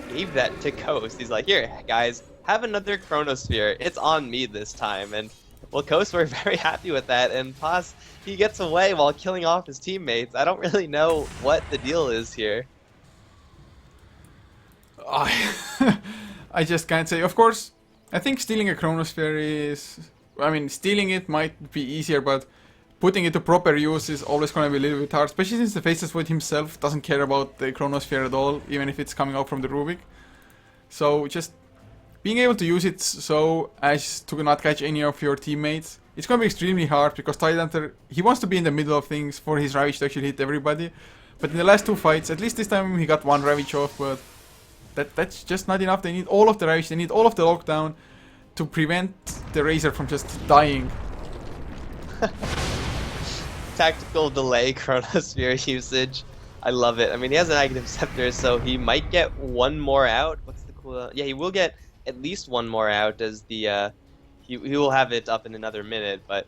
gave that to Coast. He's like, here guys, have another Chronosphere, it's on me this time. And well, Coast were very happy with that, and Paz, he gets away while killing off his teammates. I don't really know what the deal is here. I just can't say. Of course, I think stealing a Chronosphere is... I mean, stealing it might be easier, but putting it to proper use is always going to be a little bit hard, especially since the Faceless Void himself doesn't care about the Chronosphere at all, even if it's coming out from the Rubik. So just being able to use it so as to not catch any of your teammates, it's going to be extremely hard, because Tidehunter, he wants to be in the middle of things for his Ravage to actually hit everybody. But in the last 2 fights, at least this time he got 1 Ravage off, but that's just not enough. They need all of the Ravage, they need all of the lockdown to prevent the Razor from just dying. Tactical delay Chronosphere usage. I love it. I mean, he has a negative scepter, so he might get 1 more out. What's the cooldown? Yeah, he will get at least 1 more out, as the he will have it up in another minute, but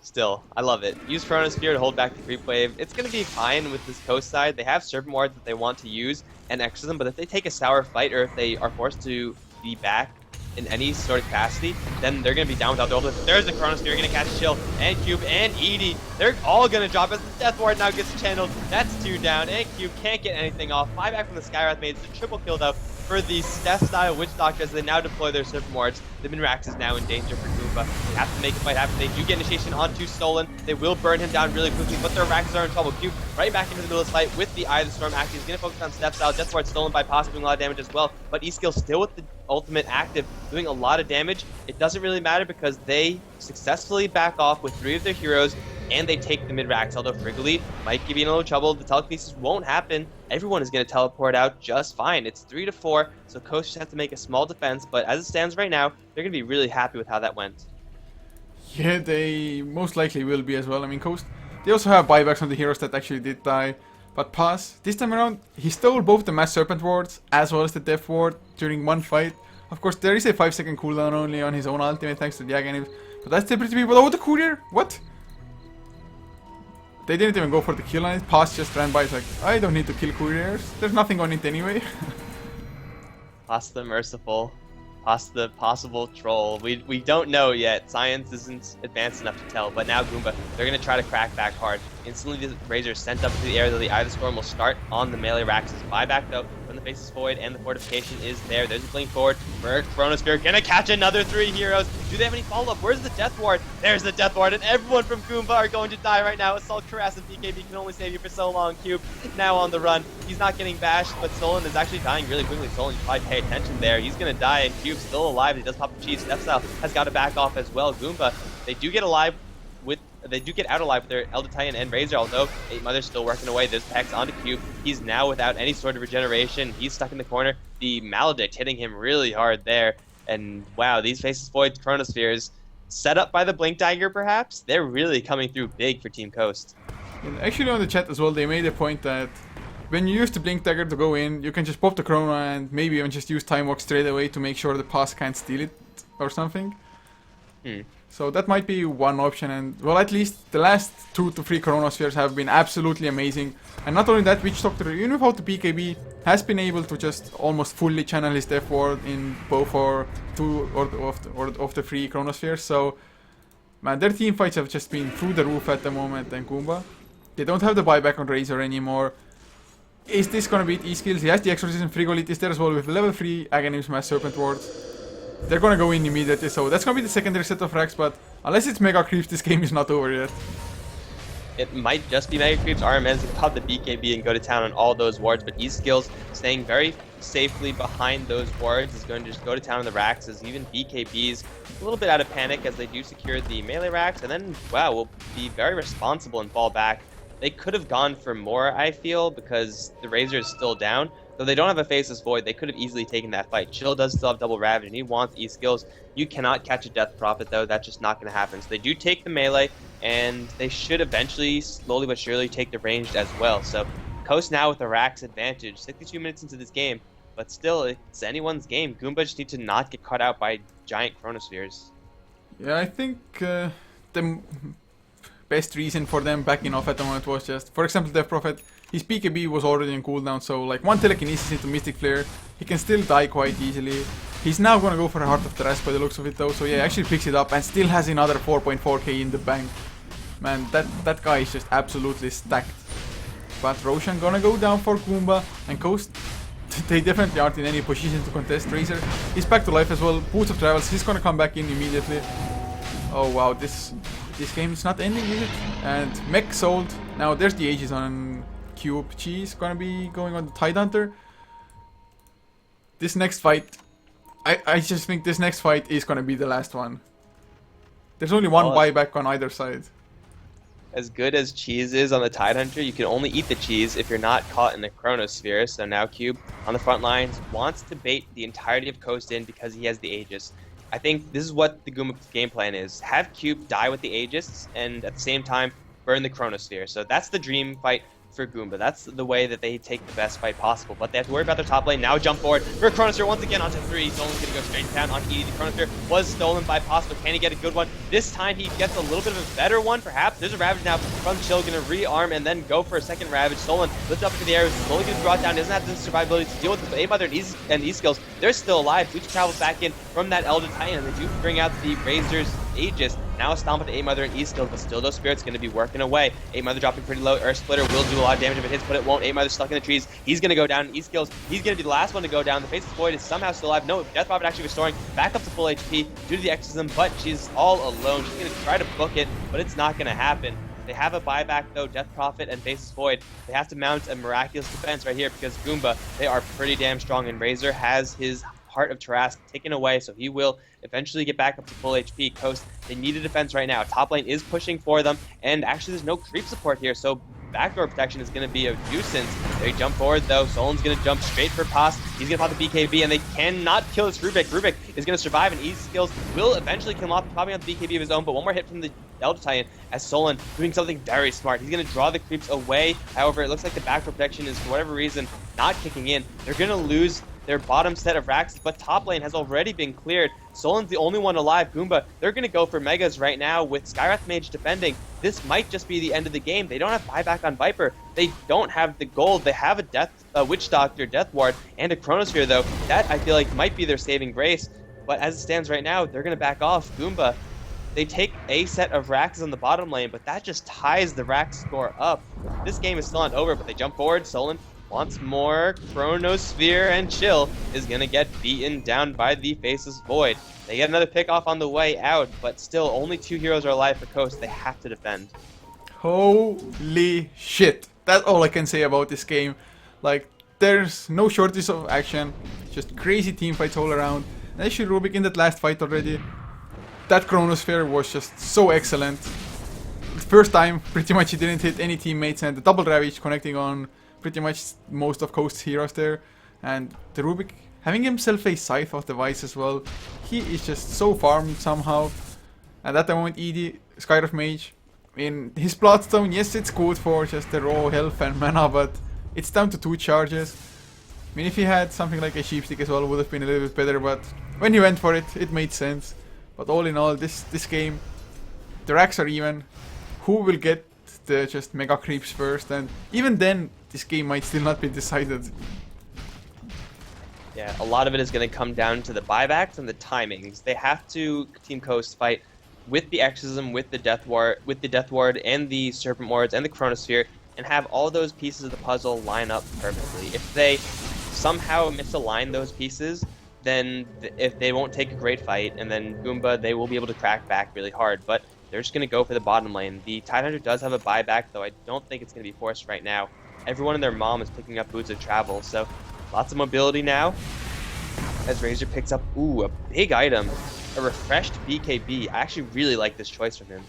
still, I love it. Use Chronosphere to hold back the creep wave. It's going to be fine with this Coast side. They have Serpent Wards that they want to use and Exorcism, but if they take a sour fight, or if they are forced to be back in any sort of capacity, then they're going to be down without the ultimate. There's the Chronosphere, you're going to catch Chill, and Cube, and Edie. They're all going to drop as the Death Ward now gets channeled. That's 2 down, and Cube can't get anything off. 5 back from the Skywrath Maids, the triple kill though for the Steph-style Witch Doctor as they now deploy their Serpent Wards. The Minrax is now in danger for Goomba. They have to make a fight happen. They do get initiation onto Stolen. They will burn him down really quickly, but their Raxes are in trouble. Cube right back into the middle of the fight with the Eye of the Storm active. He's going to focus on Steph-style. Death Ward stolen by Paz, doing a lot of damage as well, but E-Skill still with the ultimate active, doing a lot of damage. It doesn't really matter because they successfully back off with 3 of their heroes, and they take the mid-racks, although Friggly might give you in a little trouble. The telekinesis won't happen. Everyone is going to teleport out just fine. It's 3 to 4, so Coast just have to make a small defense, but as it stands right now, they're going to be really happy with how that went. Yeah, they most likely will be as well. I mean, Coast, they also have buybacks on the heroes that actually did die. But Paz, this time around, he stole both the Mass Serpent wards as well as the Death ward during one fight. Of course, there is a 5-second cooldown only on his own ultimate thanks to the Aghanim, but that's still pretty people. Oh, the courier? What? They didn't even go for the kill on it. Paz just ran by. It's like, I don't need to kill couriers. There's nothing on it anyway. Paz the merciful. Paz the possible troll. We don't know yet. Science isn't advanced enough to tell. But now Goomba, they're going to try to crack back hard. Instantly the Razor is sent up into the air, though the Eye of the Storm will start on the melee Raxes. Buyback though from the Faceless Void, and the fortification is there. There's a blink forward for Chronosphere. Gonna catch another 3 heroes. Do they have any follow-up? Where's the Death Ward? There's the Death Ward, and everyone from Goomba are going to die right now. Assault Caress and BKB can only save you for so long. Cube now on the run. He's not getting bashed, but Solon is actually dying really quickly. Solon, you probably pay attention there. He's gonna die, and Cube's still alive. He does pop the cheese. Steph-style has got to back off as well. Goomba, they do get out alive with their Elder Titan and Razor, although Eight Mother's still working away. There's Pex onto Cube. He's now without any sort of regeneration. He's stuck in the corner. The Maledict hitting him really hard there. And wow, these Faceless Void Chronospheres, set up by the Blink Dagger perhaps, they're really coming through big for Team Coast. And actually on the chat as well, they made a point that when you use the Blink Dagger to go in, you can just pop the Chrono and maybe even just use Time Walk straight away to make sure the Pass can't steal it or something. So that might be one option, and well, at least the last 2 to 3 Chronospheres have been absolutely amazing. And not only that, Witch Doctor, even without the BKB, has been able to just almost fully channel his Death Ward in both or 2 of the 3 Chronospheres. So man, their team fights have just been through the roof at the moment. And Goomba, they don't have the buyback on Razor anymore. Is this gonna beat E-Skills? He has the Exorcism. Frigolith is there as well with level 3 Aghanim's Mass Serpent Ward. they're gonna go in immediately, so that's gonna be the secondary set of racks, but unless it's Mega Creeps, this game is not over yet. It might just be Mega Creeps. RMS can pop the BKB and go to town on all those wards, but E-Skills staying very safely behind those wards is going to just go to town on the racks, as even BKBs a little bit out of panic as they do secure the melee racks, and then, wow, will be very responsible and fall back. They could have gone for more, I feel, because the Razor is still down. Though they don't have a Faceless Void, they could have easily taken that fight. Chill does still have double Ravage, and he wants E-Skills. You cannot catch a Death Prophet, though. That's just not going to happen. So they do take the melee, and they should eventually, slowly but surely, take the ranged as well. So Coast now with a Rax advantage. 62 minutes into this game, but still, it's anyone's game. Goomba just need to not get caught out by giant Chronospheres. Yeah, I think the best reason for them backing off at the moment was just, for example, Death Prophet, his BKB was already in cooldown, so like one telekinesis into Mystic Flare, he can still die quite easily. He's now gonna go for a Heart of Terras by the looks of it though, so yeah, actually picks it up and still has another 4.4k in the bank. Man, that guy is just absolutely stacked. But Roshan gonna go down for Goomba, and Coast, they definitely aren't in any position to contest. Razor, he's back to life as well, Boots of Travels, he's gonna come back in immediately. Oh wow, this game is not ending, is it? And Mech sold. Now there's the Aegis on Cube. Cheese gonna be going on the Tidehunter. This next fight, I just think this next fight is gonna be the last one. There's only one buyback on either side. As good as Cheese is on the Tidehunter, you can only eat the cheese if you're not caught in the Chronosphere. So now Cube on the front lines wants to bait the entirety of Coast in because he has the Aegis. I think this is what the Goomba game plan is. Have Cube die with the Aegis and at the same time burn the Chronosphere. So that's the dream fight for Goomba. That's the way that they take the best fight possible. But they have to worry about their top lane. Now jump forward for Chronosphere once again onto 3. Solan's going to go straight down on E. The Chronosphere was stolen by Possible. Can he get a good one? This time he gets a little bit of a better one, perhaps. There's a Ravage now from Chill. Going to rearm and then go for a second Ravage. Solan lifts up into the air. Slowly gets brought down. Doesn't have the survivability to deal with the A-Mother and E-Skills. They're still alive. Bleach travels back in from that Elder Titan. And they do bring out the Razor's Aegis. Now a stomp with the A-Mother and E-Skills, but still those Spirits going to be working away. A-Mother dropping pretty low. Earth Splitter will do a lot of damage if it hits, but it won't. A-Mother stuck in the trees. He's going to go down. E-Skills, he's going to be the last one to go down. The Faceless Void is somehow still alive. No, Death Prophet actually restoring back up to full HP due to the exorcism, but she's all alone. She's going to try to book it, but it's not going to happen. They have a buyback though, Death Prophet and Faceless Void. They have to mount a miraculous defense right here because Goomba, they are pretty damn strong, and Razor has his Heart of Terras taken away, so he will eventually get back up to full HP. Coast, they need a defense right now. Top lane is pushing for them, and actually there's no creep support here, so backdoor protection is going to be a nuisance. They jump forward though. Solan's going to jump straight for Pos. He's going to pop the BKB, and they cannot kill this Rubik. Rubik is going to survive, and E-Skills will eventually kill him off, popping out the BKB of his own, but one more hit from the Elder Titan as Solan doing something very smart. He's going to draw the creeps away. However, it looks like the backdoor protection is, for whatever reason, not kicking in. They're going to lose their bottom set of racks, but top lane has already been cleared. Solan's the only one alive. Goomba, they're going to go for Megas right now with Skywrath Mage defending. This might just be the end of the game. They don't have buyback on Viper. They don't have the gold. They have a Witch Doctor, Death Ward, and a Chronosphere though. That, I feel like, might be their saving grace. But as it stands right now, they're going to back off. Goomba, they take a set of racks on the bottom lane, but that just ties the rack score up. This game is still not over, but they jump forward. Solan wants more. Chronosphere, and Chill is going to get beaten down by the Faceless Void. They get another pick off on the way out, but still only 2 heroes are alive for Coast. They have to defend. Holy shit. That's all I can say about this game. Like, there's no shortage of action. Just crazy team fights all around. And actually Rubik in that last fight already. That Chronosphere was just so excellent. First time, pretty much he didn't hit any teammates, and the double Ravage connecting on pretty much most of Coast's heroes there. And the Rubik having himself a Scythe of Device as well. He is just so farmed somehow. And at the moment, Edie, Skywrath Mage, in his Bloodstone, yes, it's good for just the raw health and mana, but it's down to 2 charges. I mean, if he had something like a Sheepstick as well, would have been a little bit better, but when he went for it, it made sense. But all in all, this game, the racks are even. Who will get the just mega creeps first? And even then, this game might still not be decided. Yeah, a lot of it is going to come down to the buybacks and the timings. They have to, Team Coast, fight with the Exorcism, with the Death Ward, and the Serpent Wards, and the Chronosphere, and have all those pieces of the puzzle line up perfectly. If they somehow misalign those pieces, then if they won't take a great fight, and then Goomba, they will be able to crack back really hard. But they're just going to go for the bottom lane. The Tidehunter does have a buyback, though I don't think it's going to be forced right now. Everyone and their mom is picking up boots of travel, so lots of mobility now. As Razor picks up, ooh, a big item. A refreshed BKB. I actually really like this choice from him.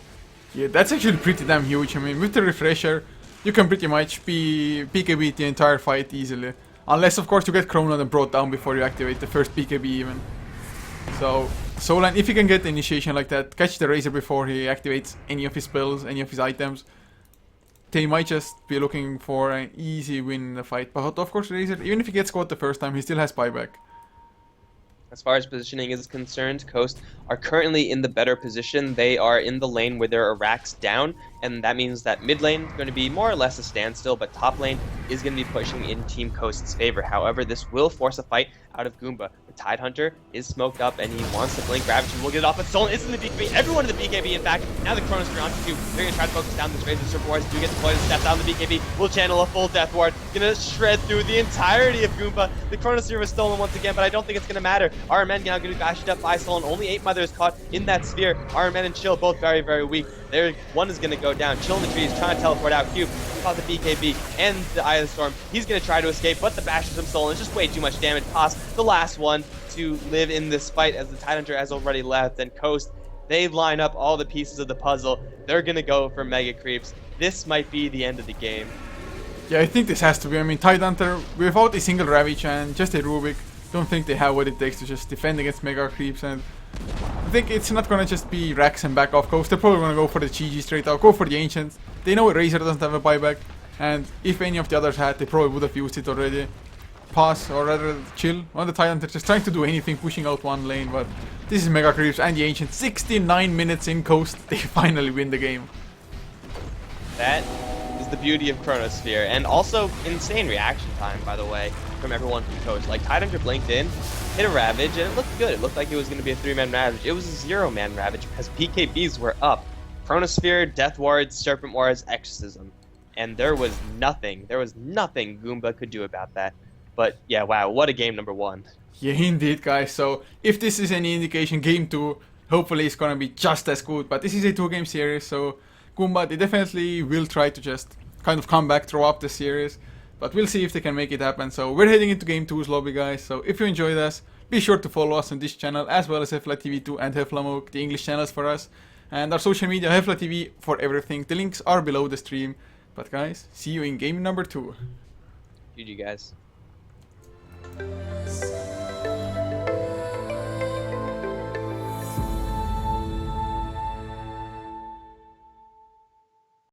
Yeah, that's actually pretty damn huge. I mean, with the refresher, you can pretty much be BKB the entire fight easily. Unless, of course, you get Chronoed and brought down before you activate the first BKB even. So, Solan, if you can get the initiation like that, catch the Razor before he activates any of his spells, any of his items, they might just be looking for an easy win in the fight. But of course, Razor, even if he gets caught the first time, he still has buyback. As far as positioning is concerned, Coast are currently in the better position. They are in the lane where there are racks down, and that means that mid lane is going to be more or less a standstill, but top lane is going to be pushing in Team Coast's favor. However, this will force a fight out of Goomba. The Tidehunter is smoked up, and he wants to blink Ravage, and will get it off, but Solan is in the BKB. Everyone in the BKB, in fact. Now the Chronosphere onto two. They're going to try to focus down this Razor Surf Wars. Do get deployed, step down the BKB. Will channel a full Death Ward. Going to shred through the entirety of Goomba. The Chronosphere was stolen once again, but I don't think it's going to matter. RMN now going to be bashed up by Solan. Only 8 mothers caught in that sphere. RMN and Chill both very, very weak. There, one is going to go down. Chill in the trees, trying to teleport out. Cube caught the BKB and the Eye of the Storm. He's going to try to escape, but the bashes from Solan is just way too much damage. Pass the last one to live in this fight, as the Tidehunter has already left. And Coast, they line up all the pieces of the puzzle. They're going to go for Mega Creeps. This might be the end of the game. Yeah, I think this has to be. I mean, Tidehunter, without a single Ravage and just a Rubik, don't think they have what it takes to just defend against Mega Creeps. And I think it's not gonna just be Rax and back off Coast. They're probably gonna go for the GG straight out, go for the Ancients. They know Razor doesn't have a buyback, and if any of the others had, they probably would have used it already. Pass, or rather Chill on the Tidehunter, just trying to do anything, pushing out one lane, but this is Mega Creeps and the Ancient. 69 minutes in Coast, they finally win the game. That is the beauty of Chronosphere, and also insane reaction time, by the way, from everyone from Coast. Like, Tidehunter blinked in, hit a Ravage, and it looked good. It looked like it was going to be a 3-man Ravage. It was a 0-man Ravage because PKBs were up. Chronosphere, Death Wards, Serpent Wars, Exorcism. And there was nothing Goomba could do about that. But yeah, wow, what a game number 1. Yeah, indeed, guys. So, if this is any indication, game 2, hopefully it's gonna be just as good. But this is a 2-game series, so Goomba, they definitely will try to just kind of come back, throw up the series. But we'll see if they can make it happen. So, we're heading into game 2's lobby, guys. So, if you enjoyed us, be sure to follow us on this channel, as well as HeflaTV2 and HeflaMoke, the English channels for us. And our social media, HeflaTV, for everything. The links are below the stream. But guys, see you in game number 2. GG, guys.